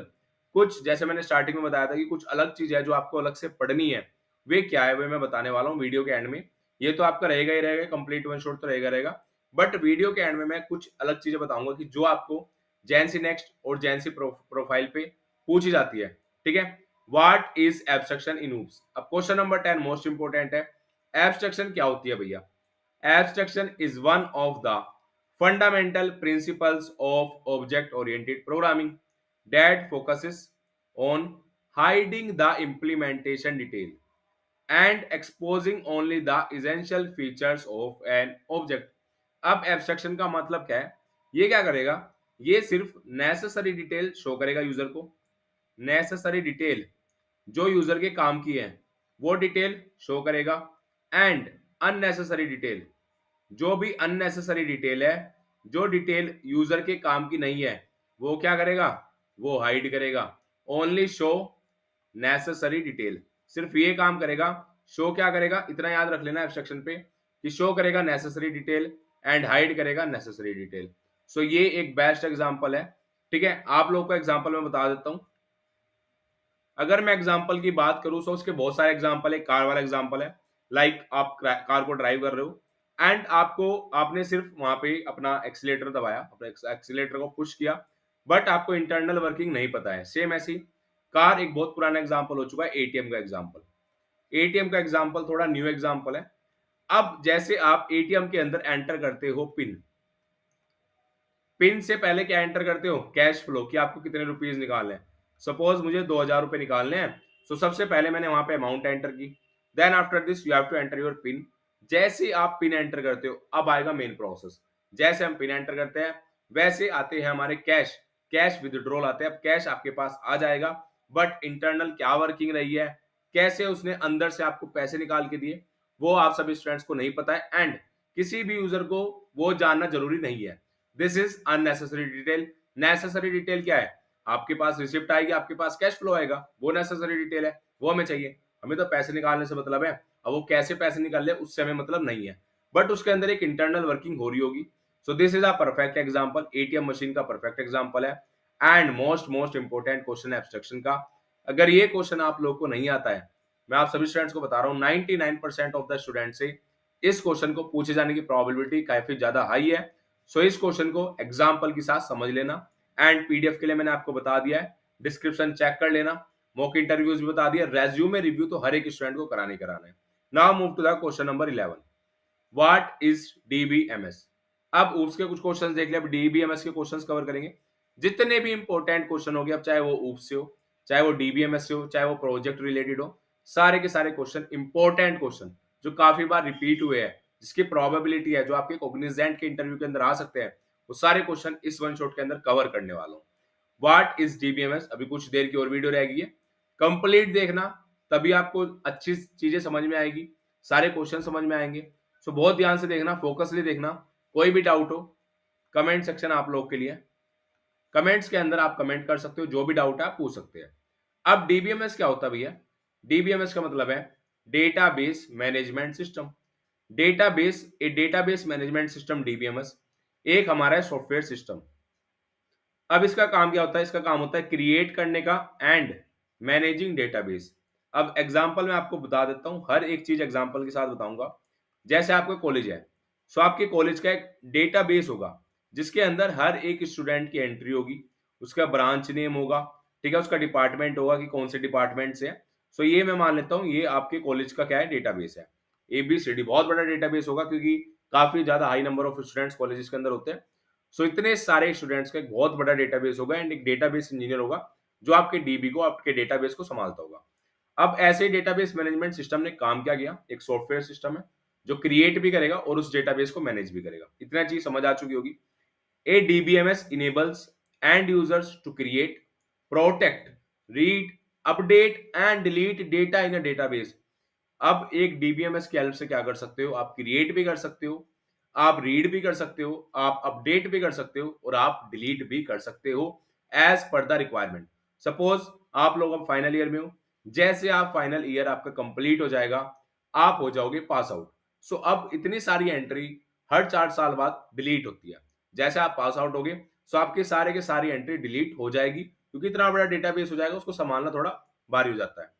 कुछ, जैसे मैंने स्टार्टिंग में बताया था कि कुछ अलग चीज है जो आपको अलग से पढ़नी है, वे क्या है वे मैं बताने वाला हूँ वीडियो के एंड में। ये तो आपका रहेगा ही रहेगा, कंप्लीट वन शॉट तो रहेगा, बट वीडियो के एंड में मैं कुछ अलग चीजें बताऊंगा कि जो आपको जैनसी नेक्स्ट और जैनसी प्रोफाइल पे पूछी जाती है। ठीक है, what is abstraction in oops. अब क्वेश्चन नंबर 10 मोस्ट इंपोर्टेंट है। एब्स्ट्रक्शन क्या होती है भैया? Abstraction is one of the fundamental principles of object oriented programming that focuses on hiding the implementation detail and exposing only the essential features of an object। अब abstraction का मतलब क्या है? ये क्या करेगा? ये सिर्फ नेसेसरी डिटेल शो करेगा यूजर को। नेसेसरी डिटेल जो यूजर के काम की है वो डिटेल शो करेगा, एंड अननेसेसरी डिटेल जो भी अननेसेसरी डिटेल है, जो डिटेल यूजर के काम की नहीं है, वो क्या करेगा? वो हाइड करेगा। ओनली शो नेसेसरी डिटेल, सिर्फ ये काम करेगा। शो क्या करेगा? इतना याद रख लेना एब्स्ट्रक्शन पे कि शो करेगा नेसेसरी डिटेल एंड हाइड करेगा नेसेसरी डिटेल। सो ये एक बेस्ट एग्जांपल है। ठीक है, आप लोगों को एग्जांपल में बता देता हूं। अगर मैं एग्जांपल की बात करूं तो उसके बहुत सारे एग्जांपल है। कार वाला एग्जांपल है, लाइक आप कार को ड्राइव कर रहे हो एंड आपने सिर्फ वहां पे अपना एक्सीलेटर दबाया, अपने एक्सीलेटर को पुश किया, बट आपको इंटरनल वर्किंग नहीं पता है। सेम ऐसी कार एक बहुत पुराना एग्जांपल हो चुका है, एटीएम का एग्जांपल। एटीएम का एग्जांपल थोड़ा न्यू एग्जांपल है। अब जैसे आप एटीएम के अंदर एंटर करते हो पिन, पिन से पहले क्या एंटर करते हो? कैश फ्लो, कि आपको कितने रुपीज निकालने हैं। सपोज मुझे 2000 रुपए निकालने हैं, सो सबसे पहले मैंने वहां पे अमाउंट एंटर की। Then after this you have to enter your pin. जैसे आप पिन एंटर करते हो अब आएगा मेन प्रोसेस। जैसे हम पिन एंटर करते हैं वैसे आते हैं हमारे कैश, कैश विदड्रॉल आते हैं। अब कैश आपके पास आ जाएगा, बट इंटरनल क्या वर्किंग रही है, कैसे उसने अंदर से आपको पैसे निकाल के दिए, वो आप सभी स्टूडेंट्स को नहीं पता है, एंड किसी भी यूजर को वो जानना जरूरी नहीं है। This is unnecessary detail. Necessary detail क्या है? आपके पास रिसिप्ट आएगी, आपके पास कैश फ्लो आएगा, वो नेसेसरी डिटेल है, वो हमें चाहिए। हमें तो पैसे निकालने से मतलब है, अब वो कैसे पैसे निकाल ले उससे हमें मतलब नहीं है, बट उसके अंदर एक इंटरनल वर्किंग हो रही होगी। So this is a perfect example, ATM machine का परफेक्ट एग्जांपल है। And most most important question है एब्स्ट्रक्शन का। अगर ये क्वेश्चन आप लोगों को नहीं आता है, मैं आप सभी स्टूडेंट्स को बता रहा हूँ 99% ऑफ द स्टूडेंट से इस क्वेश्चन को पूछे जाने की प्रोबेबिलिटी काफी ज्यादा हाई है। सो इस क्वेश्चन को एग्जाम्पल के साथ समझ लेना, एंड पीडीएफ के लिए मैंने आपको बता दिया है, डिस्क्रिप्शन चेक कर लेना। मॉक इंटरव्यूज भी बता दिया, रेज्यूमे रिव्यू तो हर एक स्टूडेंट को कराना ही कराना है। Now move to the question number 11, what is DBMS. अब ऊप्स के कुछ क्वेश्चंस देख ले, अब डीबीएमएस के क्वेश्चंस कवर करेंगे। जितने भी इंपॉर्टेंट क्वेश्चन हो गए, अब चाहे वो ऊप्स से हो, चाहे वो डीबीएमएस से हो, चाहे वो प्रोजेक्ट रिलेटेड हो, सारे के सारे क्वेश्चन इंपॉर्टेंट क्वेश्चन जो काफी बार रिपीट हुए हैं, जिसकी प्रोबेबिलिटी है, जो आपके कॉग्निजेंट के इंटरव्यू के अंदर आ सकते हैं, वो सारे क्वेश्चन इस वन शॉट के अंदर कवर करने वाला हूं। व्हाट इज डीबीएमएस, अभी कुछ देर की और वीडियो रह गई है, कंप्लीट देखना, तभी आपको अच्छी चीजें समझ में आएगी, सारे क्वेश्चन समझ में आएंगे। सो बहुत ध्यान से देखना, फोकसली देखना। कोई भी डाउट हो, कमेंट सेक्शन आप लोग के लिए, कमेंट्स के अंदर आप कमेंट कर सकते हो, जो भी डाउट है आप पूछ सकते हैं। अब डीबीएमएस क्या होता है भैया? डीबीएमएस का मतलब है डेटाबेस मैनेजमेंट सिस्टम। डेटाबेस, ए डेटाबेस मैनेजमेंट सिस्टम डीबीएमएस एक हमारा सॉफ्टवेयर सिस्टम। अब इसका काम क्या होता है? इसका काम होता है क्रिएट करने का एंड मैनेजिंग डेटाबेस। अब एग्जांपल मैं आपको बता देता हूं, हर एक चीज एग्जांपल के साथ बताऊंगा। जैसे आपका कॉलेज है, सो आपके कॉलेज का एक डेटाबेस होगा जिसके अंदर हर एक स्टूडेंट की एंट्री होगी, उसका ब्रांच नेम होगा, ठीक है, उसका डिपार्टमेंट होगा कि कौन से डिपार्टमेंट से है। सो ये मैं मान लेता हूँ ये आपके कॉलेज का क्या है? डेटाबेस है। एबीसीडी बहुत बड़ा डेटाबेस होगा क्योंकि काफी ज्यादा high number of students colleges के अंदर होते हैं। सो इतने सारे स्टूडेंट्स का एक बहुत बड़ा डेटाबेस होगा, एंड एक डेटाबेस इंजीनियर होगा जो आपके डीबी को, आपके डेटाबेस को संभालता होगा। अब ऐसे डेटाबेस मैनेजमेंट सिस्टम ने काम क्या किया? एक सॉफ्टवेयर सिस्टम है जो क्रिएट भी करेगा और उस डेटाबेस को मैनेज भी करेगा। इतना चीज समझ आ चुकी होगी। A DBMS enables end users to create, protect, read, update and delete data in a database. अब एक डीबीएमएस की हेल्प से क्या कर सकते हो? आप क्रिएट भी कर सकते हो, आप रीड भी कर सकते हो, आप अपडेट भी कर सकते हो, और आप डिलीट भी कर सकते हो as per the requirement. Suppose आप लोग अब फाइनल ईयर में हो, जैसे आप फाइनल ईयर आपका कंप्लीट हो जाएगा, आप हो जाओगे पास आउट। सो अब इतनी सारी एंट्री हर 4 साल बाद डिलीट होती है। जैसे आप पास आउट हो गए, सो आपके सारे के सारी एंट्री डिलीट हो जाएगी, क्योंकि इतना बड़ा डेटाबेस हो जाएगा, उसको संभालना थोड़ा भारी हो जाता है।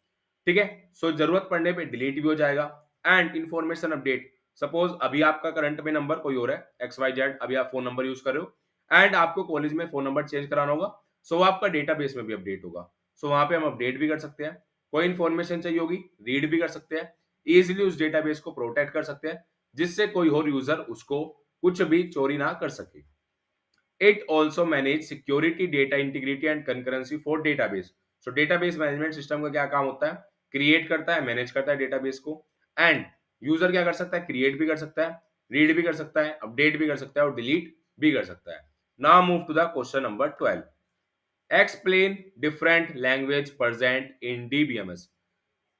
ठीक है। सो जरूरत पड़ने पे डिलीट भी हो जाएगा। एंड इंफॉर्मेशन अपडेट, सपोज अभी आपका करंट में नंबर कोई और है, एक्स वाई जेड, अभी आप फोन नंबर यूज कर रहे हो एंड आपको कॉलेज में फोन नंबर चेंज कराना होगा, सो आपका डेटाबेस में भी अपडेट होगा। सो वहां पे हम अपडेट भी कर सकते हैं, कोई इन्फॉर्मेशन चाहिए होगी रीड भी कर सकते हैं, इजिली उस डेटाबेस को प्रोटेक्ट कर सकते हैं जिससे कोई और यूजर उसको कुछ भी चोरी ना कर सके। It also manage security, data integrity and concurrency for database. So database management system का क्या काम होता है? क्रिएट करता है, मैनेज करता है डेटाबेस को एंड यूजर क्या कर सकता है? क्रिएट भी कर सकता है, रीड भी कर सकता है, अपडेट भी कर सकता है और डिलीट भी कर सकता है। Now move to the question number 12। Explain different language present in DBMS.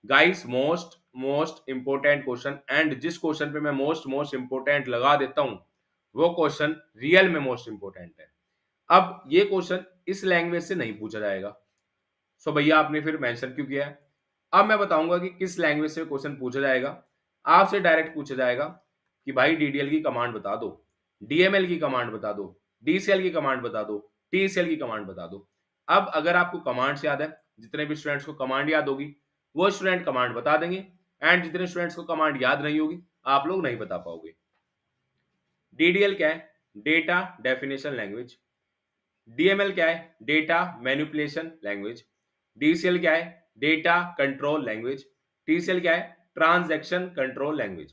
Guys most important question, and जिस क्वेश्चन पे मैं मोस्ट इंपोर्टेंट लगा देता हूं वो क्वेश्चन रियल में मोस्ट इंपोर्टेंट है। अब ये क्वेश्चन इस लैंग्वेज से नहीं पूछा जाएगा, सो भैया आपने फिर मेंशन क्यों किया है? अब मैं बताऊंगा कि किस लैंग्वेज से क्वेश्चन पूछा जाएगा। आपसे डायरेक्ट पूछा जाएगा कि भाई डीडीएल की कमांड बता दो, डीएमएल की कमांड बता दो, डीसीएल की कमांड बता दो, टीसीएल की कमांड बता दो। अब अगर आपको कमांड्स याद है, जितने भी स्टूडेंट्स को कमांड याद होगी वो स्टूडेंट कमांड बता देंगे एंड जितने स्टूडेंट्स को कमांड याद नहीं होगी आप लोग नहीं बता पाओगे। डीडीएल क्या है? Data definition language. डीएमएल क्या है? Data manipulation language. डीसीएल क्या है? Data control language. टीसीएल क्या है? Transaction control language.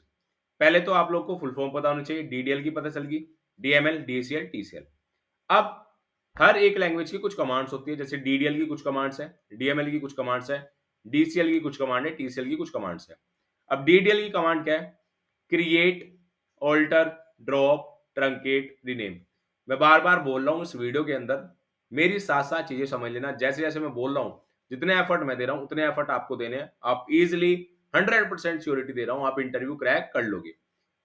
पहले तो आप लोग को फुल फॉर्म पता होनी चाहिए, डीडीएल की पता चल गई, डीएमएल, डीसीएल, टीसीएल। अब हर एक लैंग्वेज की कुछ कमांड्स होती है, जैसे डीडीएल की कुछ कमांड्स है, डीएमएल की कुछ कमांड्स है, डीसीएल की कुछ कमांड है, टीसीएल की कुछ कमांड्स है। अब डीडीएल की कमांड क्या है? Create, alter, drop, truncate, rename. मैं बार बार बोल रहा हूं इस वीडियो के अंदर, मेरी साथ साथ चीजें समझ लेना। जैसे जैसे मैं बोल रहा हूं, जितने एफर्ट मैं दे रहा हूं उतने एफर्ट आपको देने हैं। आप इजिली 100% श्योरिटी दे रहा हूं आप इंटरव्यू क्रैक कर लोगे।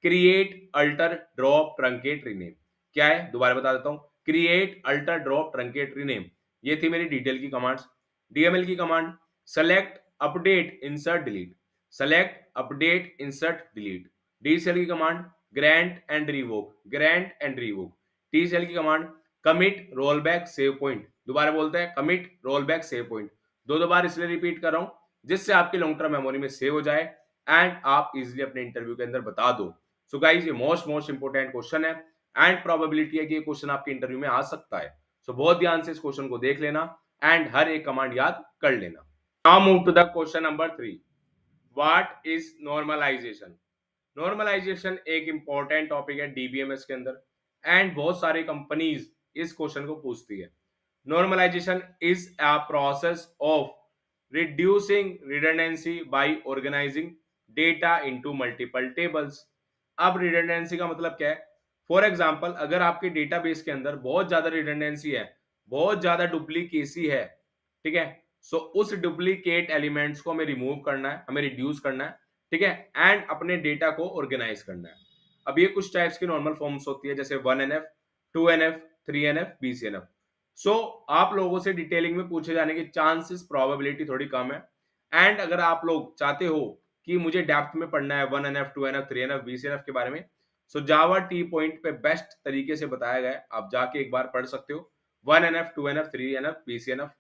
Create, alter, drop, truncate, rename क्या है? दोबारा बता देता हूं, create, alter, drop, truncate, rename. ये थी मेरी डिटेल की कमांड्स। डीएमएल की command, select, update, insert, delete. Select, update, insert, delete. DCL की command, grant and revoke, grant and revoke. TCL की command, commit, roll back, save point. दोबारा बोलते हैं, commit, roll back, save point. दो बार इसलिए repeat कर रहा हूं जिससे आपकी लॉन्ग टर्म मेमोरी में सेव हो जाए एंड आप इजिली अपने इंटरव्यू के अंदर बता दो। सो गाइस ये मोस्ट इंपोर्टेंट क्वेश्चन है एंड प्रोबेबिलिटी है कि ये क्वेश्चन आपके इंटरव्यू में आ सकता है। सो बहुत ध्यान से इस क्वेश्चन को देख लेना एंड हर एक कमांड याद कर लेना। Now move to the question number 3। What is normalisation? Normalisation एक इंपॉर्टेंट टॉपिक है डीबीएमएस के अंदर एंड बहुत सारी कंपनीज इस क्वेश्चन को पूछती है। Normalisation is a process of reducing redundancy by organising data into multiple tables. अब रिडंडेंसी का मतलब क्या है? फॉर एग्जांपल अगर आपके डेटाबेस के अंदर बहुत ज्यादा रिडंडेंसी है, बहुत ज्यादा डुप्लीकेसी है, ठीक है, सो उस डुप्लीकेट एलिमेंट्स को हमें रिमूव करना है, हमें रिड्यूस करना है, ठीक है, एंड अपने डेटा को ऑर्गेनाइज करना है। अब ये कुछ टाइप्स की नॉर्मल फॉर्म्स होती है, जैसे 1NF, 2NF, 3NF, BCNF। सो आप लोगों से डिटेलिंग में पूछे जाने के चांसेस, प्रोबेबिलिटी थोड़ी कम है। एंड अगर आप लोग चाहते हो कि मुझे डेप्थ में पढ़ना है 1NF, 2NF, 3NF, BCNF के बारे में, सो जावा टी पॉइंट पे बेस्ट तरीके से बताया गया है, आप जाके एक बार पढ़ सकते हो। 1NF, 2NF, 3NF, BCNF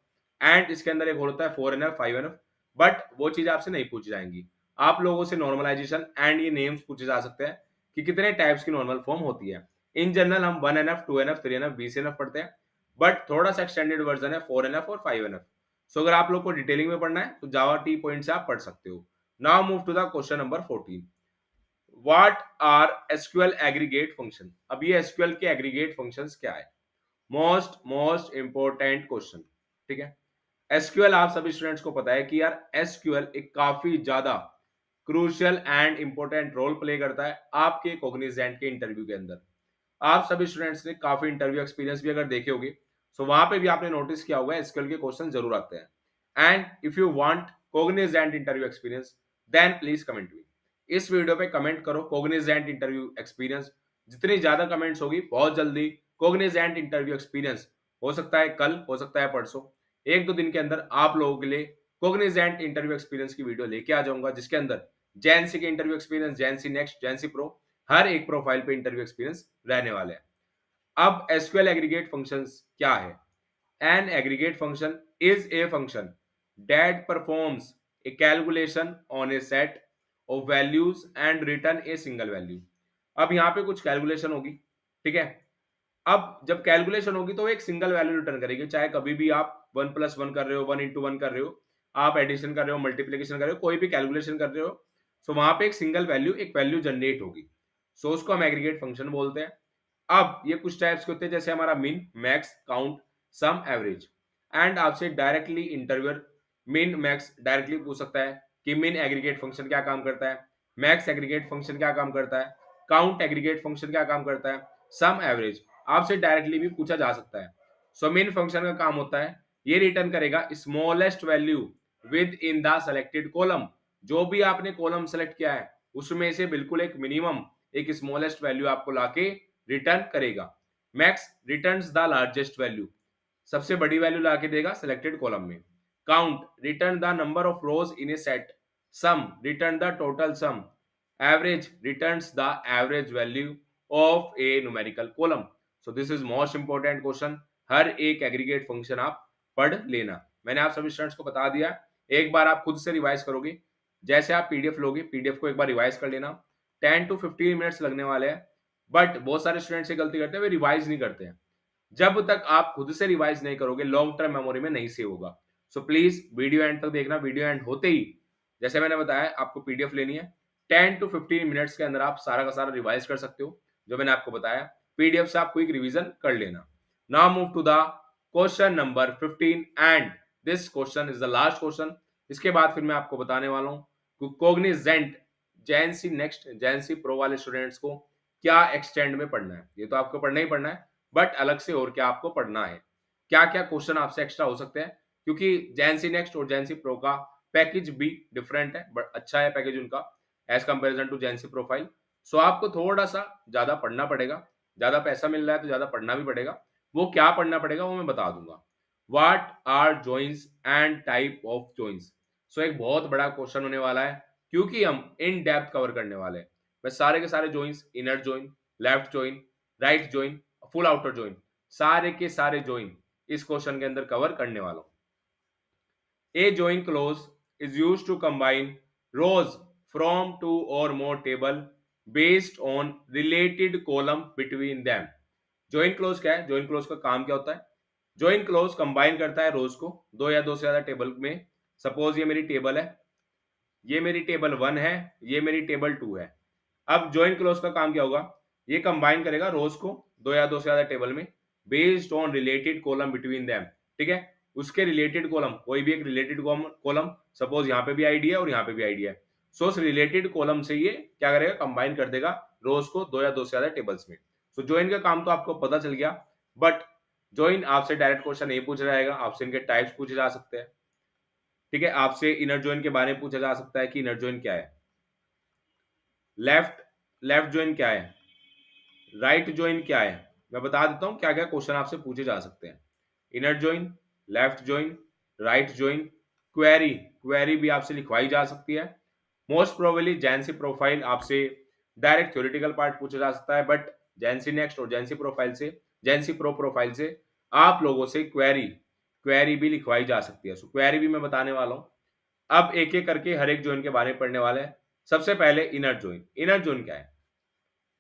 and इसके अंदर एक होता है 4NF, 5NF, बट वो चीज आपसे नहीं पूछी जाएंगी। आप लोगों से नॉर्मलाइजेशन एंड ये नेम्स पूछे जा सकते हैं कि कितने टाइप्स की नॉर्मल फॉर्म होती है। इन जनरल हम 1NF, 2NF, 3NF, BCNF पढ़ते हैं, बट थोड़ा सा एक्सटेंडेड वर्जन है 4NF और 5NF। सो अगर आप लोग को डिटेलिंग में पढ़ना है तो जावा टी पॉइंट से आप पढ़ सकते हो। Now move to the question number 14। What are SQL aggregate function? अब ये एसक्यूएल के एग्रीगेट फंक्शंस क्या है? मोस्ट इंपोर्टेंट क्वेश्चन, ठीक है। एसक्यूएल आप सभी स्टूडेंट्स को पता है कि यार एसक्यूएल एक काफी ज्यादा crucial and important role play करता है आपके कॉग्निजेंट के इंटरव्यू के अंदर। आप सभी स्टूडेंट्स ने काफी इंटरव्यू एक्सपीरियंस भी अगर देखे होंगे, सो वहां पे भी आपने नोटिस किया होगा एसक्यूएल के क्वेश्चन जरूर आते हैं। And if you want Cognizant interview experience then please comment me. इस वीडियो पे कमेंट करो कॉग्निजेंट इंटरव्यू एक्सपीरियंस। जितनी ज्यादा कमेंट्स होगी बहुत जल्दी कॉग्निजेंट इंटरव्यू एक्सपीरियंस, हो सकता है कल, हो सकता है परसों, एक दो दिन के अंदर आप लोगों के लिए कॉग्निजेंट इंटरव्यू एक्सपीरियंस की वीडियो लेके आ जाऊंगा, जिसके अंदर जैनसी के interview experience, जैनसी next, GenC pro, हर एक प्रोफाइल पे इंटरव्यू एक्सपीरियंस रहने वाले हैं। अब एसक्यूएल एग्रीगेट फंक्शंस क्या है? An aggregate function is a function that performs A calculation on A set of values and return a single value. अब यहाँ पे कुछ कैलकुलेशन होगी, ठीक है। अब जब कैलकुलेशन होगी तो वो एक सिंगल वैल्यू रिटर्न करेगी, चाहे कभी भी आप 1+1 कर रहे हो, 1 × 1 कर रहे हो, आप एडिशन कर रहे हो, मल्टीप्लीकेशन कर रहे हो, कोई भी कैलकुलेशन कर रहे हो, सो वहां पे एक सिंगल वैल्यू, एक वैल्यू जनरेट होगी। सो उसको हम एग्रीगेट फंक्शन बोलते हैं। अब ये कुछ टाइप्स के होते हैं, जैसे हमारा min, max, count, sum, average. And आपसे directly interviewer min max directly पूछ सकता है कि मिन एग्रीगेट फंक्शन क्या काम करता है, मैक्स एग्रीगेट फंक्शन क्या काम करता है, काउंट एग्रीगेट फंक्शन क्या काम करता है, सम, एवरेज आपसे डायरेक्टली भी पूछा जा सकता है। सो मिन फंक्शन का काम होता है, ये रिटर्न करेगा smallest value with in the selected column. जो भी आपने कॉलम सेलेक्ट किया है उसमें से बिल्कुल एक मिनिमम, एक स्मॉलेस्ट वैल्यू आपको लाके रिटर्न करेगा। Max returns the largest value, सबसे बड़ी वैल्यू लाके देगा सिलेक्टेड कॉलम में। Count return the number of rows in a set. Sum return the total sum. Average returns the average value of a numerical column. So this is most important question, हर एक aggregate function आप पढ़ लेना। मैंने आप सभी students को बता दिया, एक बार आप खुद से रिवाइज करोगे, जैसे आप पीडीएफ लोगे, पीडीएफ को एक बार रिवाइज कर लेना। 10 to 15 मिनट्स लगने वाले हैं, बट बहुत सारे स्टूडेंट्स ये गलती करते हैं, वे रिवाइज नहीं करते हैं। जब तक आप खुद से रिवाइज नहीं करोगे लॉन्ग टर्म मेमोरी में नहीं सेव होगा। सो प्लीज वीडियो एंड तक देखना, वीडियो एंड होते ही जैसे मैंने बताया आपको पीडीएफ लेनी है, 10 to 15 मिनट्स के अंदर आप सारा का सारा रिवाइज कर सकते हो जो मैंने आपको बताया। पीडीएफ से आप क्विक रिवीजन कर लेना। Now move to the question number 15 and this question is the last question. इसके बाद फिर मैं आपको बताने वाला हूँ Cognizant GenC next, GenC pro वाले स्टूडेंट्स को क्या एक्सटेंड में पढ़ना है। ये तो आपको पढ़ना ही पढ़ना है, बट अलग से और क्या आपको पढ़ना है, क्या क्या क्वेश्चन आपसे एक्स्ट्रा हो सकते हैं, क्योंकि जैनसी नेक्स्ट और जैनसी प्रो का पैकेज भी डिफरेंट है, बट अच्छा है पैकेज उनका एज कंपेरिजन टू जैनसी प्रोफाइल। सो आपको थोड़ा सा ज्यादा पढ़ना पड़ेगा, ज्यादा पैसा मिल रहा है तो ज्यादा पढ़ना भी पड़ेगा। वो क्या पढ़ना पड़ेगा वो मैं बता दूंगा। What are joins and type of joins. So एक बहुत बड़ा क्वेश्चन होने वाला है, क्योंकि हम इन डेप्थ कवर करने वाले हैं। मैं सारे के सारे joins, inner join, left join, right join, full outer join, सारे के सारे जॉइन इस क्वेश्चन के अंदर कवर करने वाला हूं। A join clause is used to combine rows from two or more table based on related column between them। join clause क्या है, join clause का काम क्या होता है, join clause कंबाइन करता है रोज को दो या दो से ज्यादा टेबल में। सपोज ये मेरी टेबल है, ये मेरी टेबल 1 है, ये मेरी टेबल 2 है। अब ज्वाइन क्लोज का काम क्या होगा, ये कंबाइन करेगा रोज को दो या दो से ज्यादा टेबल में based on related column between them, ठीक है। उसके रिलेटेड कॉलम, कोई भी एक रिलेटेड कॉलम, सपोज यहाँ पे भी आईडी है और यहाँ पे भी आईडी है, सो उस रिलेटेड कॉलम से ये क्या करेगा, कंबाइन कर देगा रोज को दो या दो से ज्यादा टेबल्स में। सो ज्वाइन का काम तो आपको पता चल गया, बट ज्वाइन आपसे डायरेक्ट क्वेश्चन नहीं पूछा जाएगा, आपसे इनके टाइप्स पूछे जा सकते हैं, ठीक है। आपसे इनर जॉइन के बारे में पूछा जा सकता है कि इनर जॉइन क्या है, लेफ्ट लेफ्ट जॉइन क्या है, राइट जॉइन क्या है। मैं बता देता हूं क्या क्या क्वेश्चन आपसे पूछे जा सकते हैं। Inner join, left join, right join, query, query भी आपसे लिखवाई जा सकती है। मोस्ट प्रोबेबली जैनसी प्रोफाइल आपसे डायरेक्ट थ्योरेटिकल पार्ट पूछा जा सकता है, बट जैनसी नेक्स्ट और जैनसी प्रोफाइल से, जैनसी प्रो प्रोफाइल से आप लोगों से क्वेरी, क्वेरी भी लिखवाई जा सकती है। सो क्वेरी भी मैं बताने वाला हूं। अब एक एक करके हर एक जॉइन के बारे में पढ़ने वाले हैं। सबसे पहले इनर जॉइन। इनर जॉइन क्या है,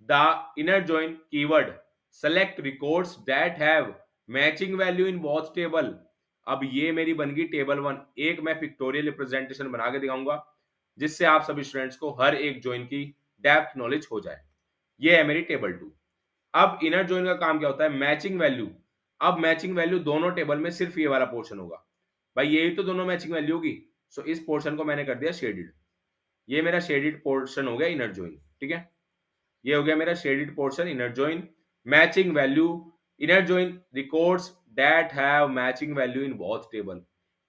the inner join keyword select records that have matching value in both table. अब ये मेरी बन गई टेबल 1। एक मैं पिक्टोरियल रिप्रेजेंटेशन बना के दिखाऊंगा जिससे आप सभी स्टूडेंट्स को हर एक जॉइन की डेप्थ नॉलेज हो जाए। ये है मेरी टेबल 2। अब इनर जॉइन का काम क्या होता है, मैचिंग वैल्यू। अब मैचिंग वैल्यू दोनों टेबल में सिर्फ ये वाला पोर्शन होगा, भाई यही तो दोनों मैचिंग वैल्यू होगी। सो इस पोर्शन को मैंने कर दिया शेडेड, ये मेरा शेडेड पोर्शन हो गया इनर जॉइन, ठीक है। ये हो गया मेरा shaded portion inner join. Matching value, inner join records that have matching value in both table.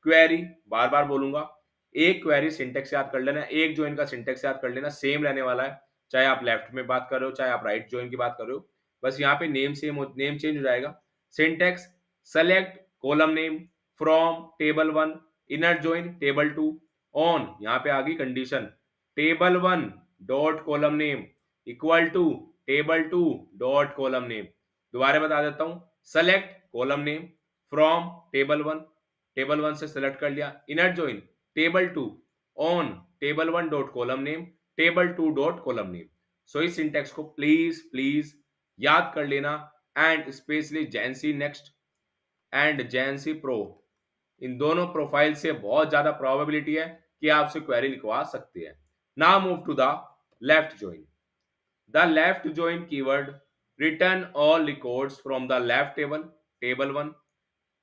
Query, बार बार बोलूंगा, एक क्वेरी सिंटेक्स याद कर लेना, एक जॉइन का सिंटेक्स याद कर लेना, सेम रहने वाला है, चाहे आप लेफ्ट में बात कर रहे हो चाहे आप राइट जॉइन की बात कर रहे हो, बस यहाँ पे नेम सेम, नेम चेंज हो जाएगा। Syntax select column name from table 1, inner join table 2 on, यहाँ पे आ गई condition, table 1 dot column name equal to table 2 dot column name. दोबारा बता देता हूं, select column name from table 1, table 1 से सेलेक्ट कर लिया, inner join table 2 on table 1 dot column name table 2 dot column name. So इस syntax को please please याद कर लेना। And specially GenC next and GenC pro, इन दोनों प्रोफाइल से बहुत ज्यादा प्रोबेबिलिटी है कि आपसे क्वेरी लिखवा सकते हैं। Now move to the left join. The left join keyword return all records from the left table table 1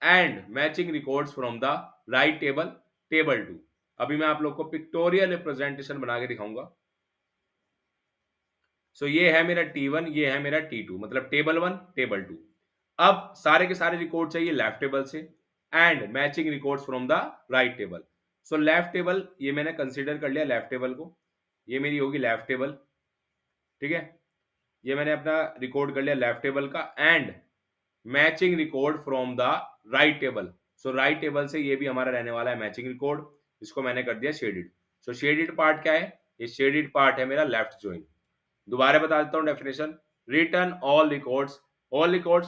and matching records from the right table table 2। अभी मैं आप लोग को पिक्टोरियल रिप्रेजेंटेशन बना के दिखाऊंगा। सो ये है मेरा T1, ये है मेरा T2, मतलब टेबल 1 टेबल 2। अब सारे के सारे रिकॉर्ड चाहिए लेफ्ट टेबल से and matching records from the right table. So left table ये मैंने कंसीडर कर लिया लेफ्ट टेबल को, ये मेरी होगी लेफ्ट टेबल, ठीक है। ये मैंने अपना रिकॉर्ड कर लिया लेफ्ट टेबल का and matching record from the right table. So right table से ये भी हमारा रहने वाला है मैचिंग रिकॉर्ड, इसको मैंने कर दिया शेडेड। सो शेडेड पार्ट क्या है? ये शेडेड पार्ट है मेरा लेफ्ट ज्वाइन। दोबारा बता देता हूँ definition, return all records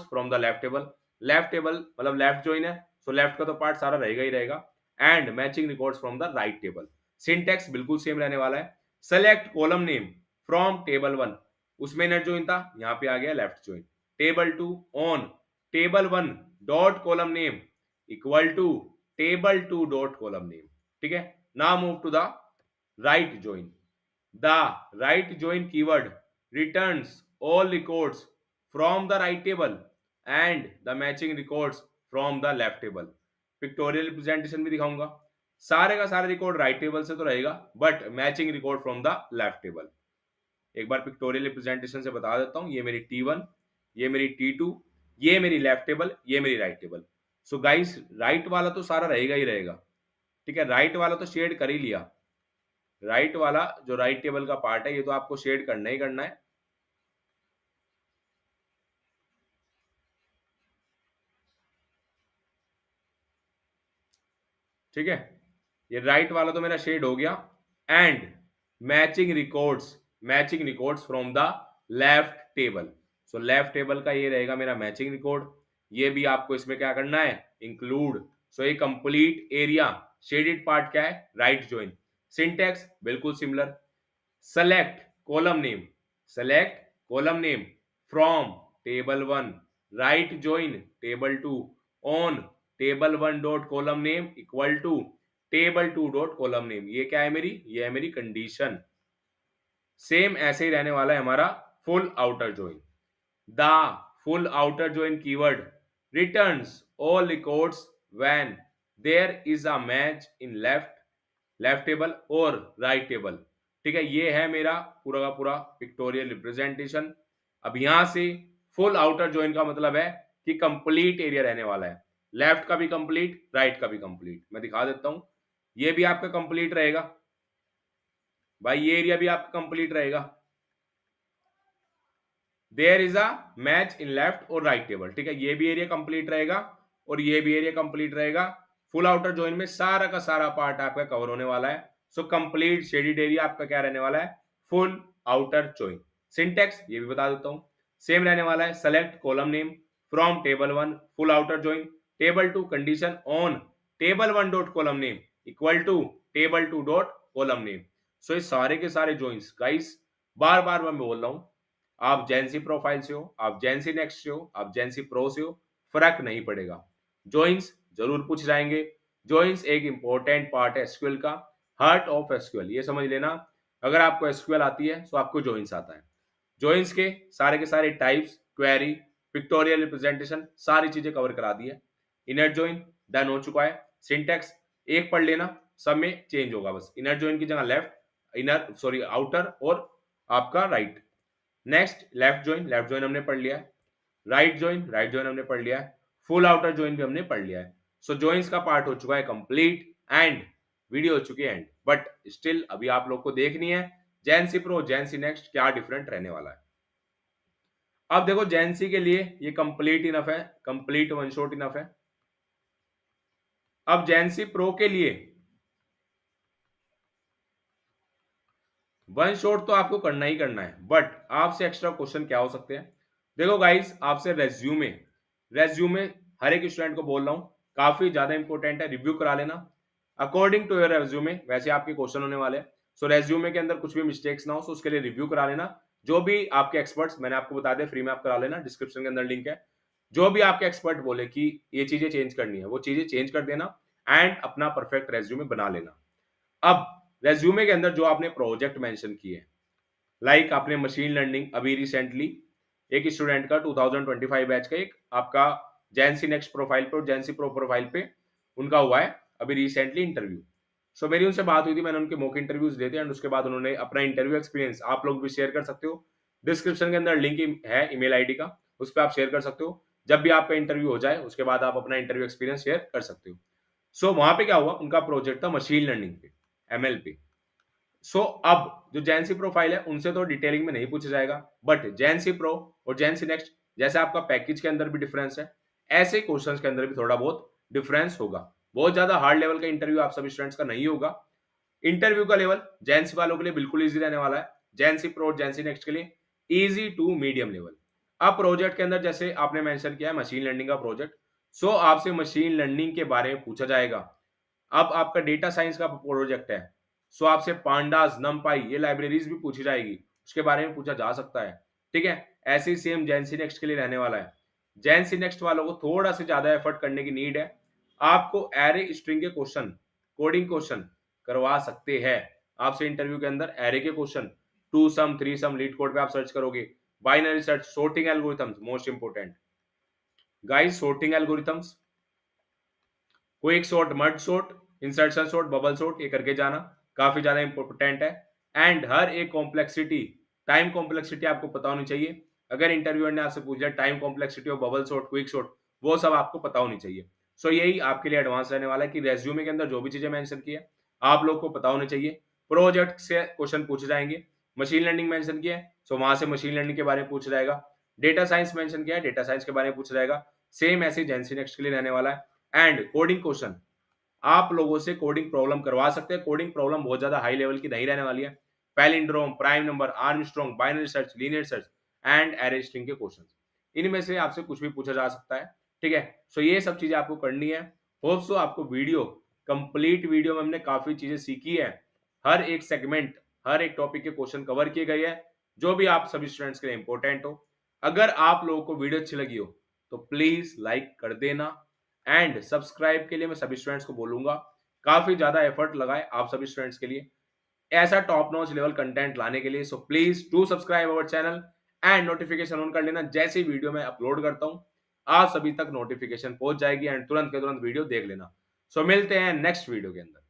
from the left table. Left table मतलब लेफ्ट ज्वाइन है, सो लेफ्ट का तो पार्ट सारा रहेगा ही रहेगा and matching records from the right table. Syntax बिल्कुल सेम रहने वाला है। Select column name from table 1, उसमें इनर ज्वाइन था, यहाँ पे आ गया left join. Table 2 on table 1 dot column name equal to table 2 dot column name, ठीक है। Now move to the right join. The right join keyword returns all records from the right table and the matching records from the left table। Pictorial representation भी दिखाऊंगा। सारे का सारे record right table से तो रहेगा but matching record from the left table. एक बार pictorial representation से बता देता हूं, ये मेरी T1, ये मेरी T2, ये मेरी लेफ्ट टेबल, ये मेरी right table. So guys right वाला तो सारा रहेगा ही रहेगा, ठीक है। राइट वाला तो शेड कर ही लिया, राइट वाला जो राइट टेबल का पार्ट है ये तो आपको शेड करना ही करना है, ठीक है। ये राइट वाला तो मेरा शेड हो गया and matching records from the left table. So left table का ये रहेगा मेरा मैचिंग रिकॉर्ड, ये भी आपको इसमें क्या करना है इंक्लूड। सो ये कंप्लीट एरिया शेडेड पार्ट क्या है राइट ज्वाइन। सिंटेक्स बिल्कुल similar. Select column name select column name from table 1 right join table 2 on table 1 dot column name equal to table 2 dot column name. ये क्या है मेरी? ये है मेरी कंडीशन। सेम ऐसे ही रहने वाला है हमारा full outer join. The full outer join keyword returns all records when there is a match in left table और राइट टेबल, ठीक है। ये है मेरा पूरा का पूरा पिक्टोरियल रिप्रेजेंटेशन। अब यहां से फुल आउटर ज्वाइन का मतलब है कि कंप्लीट एरिया रहने वाला है, लेफ्ट का भी कंप्लीट राइट का भी कंप्लीट। मैं दिखा देता हूं, ये भी आपका कंप्लीट रहेगा भाई, ये एरिया भी आपका कंप्लीट रहेगा। There is a match in left और राइट टेबल, ठीक है। ये भी एरिया कंप्लीट रहेगा और ये भी एरिया कंप्लीट रहेगा। फुल आउटर ज्वाइन में सारा का सारा पार्ट आपका कवर होने वाला है। सो कंप्लीट शेडेड एरिया आपका क्या रहने वाला है? Full outer join. सिंटेक्स ये भी बता देता हूं, सेम रहने वाला है। Select column name from table 1 full outer join table 2 condition on table 1 dot column name equal to table 2 dot column name. So ये सारे के सारे ज्वाइंस गाइस, बार बार मैं बोल रहा हूं, आप जैनसी प्रोफाइल से हो, आप जैनसी नेक्स्ट से हो, आप जैनसी प्रो से हो, फर्क नहीं पड़ेगा, ज्वाइंस जरूर पूछ जाएंगे। ज्वाइंस एक इंपॉर्टेंट पार्ट है एसक्यूएल का, हार्ट ऑफ एसक्यूएल, ये समझ लेना। अगर आपको एसक्यूएल आती है तो आपको ज्वाइंस आता है। ज्वाइंस के सारे टाइप्स, क्वेरी, पिक्टोरियल रिप्रेजेंटेशन, सारी चीजें कवर करा दी है। इनर ज्वाइन डन हो चुका है। सिंटेक्स एक पढ़ लेना, सब में चेंज होगा बस, इनर ज्वाइन की जगह आउटर और आपका राइट। नेक्स्ट लेफ्ट ज्वाइन हमने पढ़ लिया है। राइट ज्वाइन हमने पढ़ लिया है। फुल आउटर ज्वाइन भी हमने पढ़ लिया है। सो ज्वाइंस का पार्ट हो चुका है कंप्लीट एंड वीडियो हो चुकी है एंड, बट स्टिल अभी आप लोग को देखनी है जैनसी प्रो जैनसी नेक्स्ट क्या डिफरेंट रहने वाला है। अब देखो जैनसी के लिए ये कंप्लीट इनफ है, कंप्लीट वन शॉट इनफ है। अब जैनसी प्रो के लिए वन शॉट तो आपको करना ही करना है, बट आपसे एक्स्ट्रा क्वेश्चन क्या हो सकते हैं? देखो गाइस, आपसे रेज्यूमे हर एक स्टूडेंट को बोल रहा हूं, काफी ज्यादा इंपॉर्टेंट है, रिव्यू करा लेना। अकॉर्डिंग टू योर रेज्यूमे वैसे आपके क्वेश्चन होने वाले हैं। सो रेज्यूमे के अंदर कुछ भी मिस्टेक्स ना हो, सो उसके लिए रिव्यू करा लेना। जो भी आपके एक्सपर्ट्स, मैंने आपको बता दिया, फ्री में आप करा लेना, डिस्क्रिप्शन के अंदर लिंक है। जो भी आपके एक्सपर्ट बोले कि ये चीजें चेंज करनी है, वो चीजें चेंज कर देना एंड अपना परफेक्ट रेज्यूमे बना लेना। अब रेज्यूमे के अंदर जो आपने प्रोजेक्ट मेंशन किए, लाइक आपने मशीन लर्निंग, अभी रिसेंटली एक स्टूडेंट का 2025 बैच का एक आपका जैनसी नेक्स्ट प्रोफाइल पे और जैनसी प्रो प्रोफाइल पे उनका हुआ है अभी रिसेंटली इंटरव्यू। सो मेरी उनसे बात हुई थी, मैंने उनके मॉक इंटरव्यूज देते एंड उसके बाद उन्होंने अपना इंटरव्यू एक्सपीरियंस आप लोग भी शेयर कर सकते हो। डिस्क्रिप्शन के अंदर लिंक है ईमेल आईडी का, उस पर आप शेयर कर सकते हो। जब भी आपका इंटरव्यू हो जाए उसके बाद आप अपना इंटरव्यू एक्सपीरियंस शेयर कर सकते हो। सो वहां पे क्या हुआ, उनका प्रोजेक्ट था मशीन लर्निंग पे, एमएल पे। सो अब जो जैनसी प्रोफाइल है उनसे तो डिटेलिंग में नहीं पूछा जाएगा, बट जैनसी प्रो और जैनसी नेक्स्ट जैसे आपका पैकेज के अंदर भी डिफरेंस है, ऐसे क्वेश्चंस के अंदर भी थोड़ा बहुत डिफरेंस होगा। बहुत ज्यादा हार्ड लेवल का इंटरव्यू आप सभी स्टूडेंट्स का नहीं होगा। इंटरव्यू का लेवल जैनसी वालों के लिए बिल्कुल इजी रहने वाला है, जैनसी प्रो और जैनसी नेक्स्ट के लिए इजी टू मीडियम लेवल। अब प्रोजेक्ट के अंदर जैसे आपने मेंशन किया है मशीन लर्निंग का प्रोजेक्ट, सो आपसे मशीन लर्निंग के बारे में पूछा जाएगा। अब आपका डेटा साइंस का प्रोजेक्ट है, सो आपसे पांडास, नमपाई ये लाइब्रेरीज भी पूछी जाएगी, उसके बारे में पूछा जा सकता है। ठीक है, ऐसे ही सेम जैनसी नेक्स्ट के लिए रहने वाला है। जैनसी नेक्स्ट वालों को थोड़ा सा ज्यादा एफर्ट करने की नीड है। आपको एरे स्ट्रिंग के क्वेश्चन, कोडिंग क्वेश्चन करवा सकते हैं। आपसे इंटरव्यू के अंदर एरे के question, two sum, three sum, LeetCode पे आप सर्च करोगे, binary search, sorting algorithms, most important guys, sorting algorithms, quick sort, merge sort, insertion sort, bubble sort, ये करके जाना, काफी ज्यादा इंपॉर्टेंट है। एंड हर एक कॉम्प्लेक्सिटी, टाइम कॉम्प्लेक्सिटी आपको पता होनी चाहिए। अगर इंटरव्यूअर ने आपसे पूछ लिया time complexity of bubble sort, quick sort, वो सब आपको पता होनी चाहिए। सो यही आपके लिए एडवांस रहने वाला है कि रेज्यूमे के अंदर जो भी चीजें मेंशन की है आप लोग को पता होनी चाहिए। प्रोजेक्ट से क्वेश्चन पूछे जाएंगे। मशीन लर्निंग मेंशन किया है, सो वहां से मशीन लर्निंग के बारे में पूछा जाएगा। डेटा साइंस मेंशन किया है, डेटा साइंस के बारे में पूछा जाएगा। सेम ऐसे जेंसी नेक्स्ट के लिए रहने वाला है। एंड कोडिंग क्वेश्चन, आप लोगों से कोडिंग प्रॉब्लम करवा सकते हैं। कोडिंग प्रॉब्लम बहुत ज्यादा हाई लेवल की नहीं रहने वाली है। Palindrome, prime number, Armstrong, binary search, linear search and array string के क्वेश्चंस, इनमें से आपसे कुछ भी पूछा जा सकता है। ठीक है, सो ये सब चीजें आपको करनी है। होप सो आपको वीडियो, कंप्लीट वीडियो में हमने काफी चीजें सीखी है। हर एक सेगमेंट, हर एक टॉपिक के क्वेश्चन कवर किए गए हैं, जो भी आप सभी स्टूडेंट्स के लिए इंपॉर्टेंट हो। अगर आप लोगों को वीडियो अच्छी लगी हो तो प्लीज लाइक कर देना। एंड सब्सक्राइब के लिए मैं सभी स्टूडेंट्स को बोलूंगा, काफी ज्यादा एफर्ट लगाए आप सभी स्टूडेंट्स के लिए ऐसा टॉप नॉच लेवल कंटेंट लाने के लिए। So please do subscribe our channel and notification on कर लेना। जैसे ही वीडियो मैं अपलोड करता हूं आप सभी तक नोटिफिकेशन पहुंच जाएगी एंड तुरंत के तुरंत वीडियो देख लेना। सो मिलते हैं नेक्स्ट वीडियो के अंदर।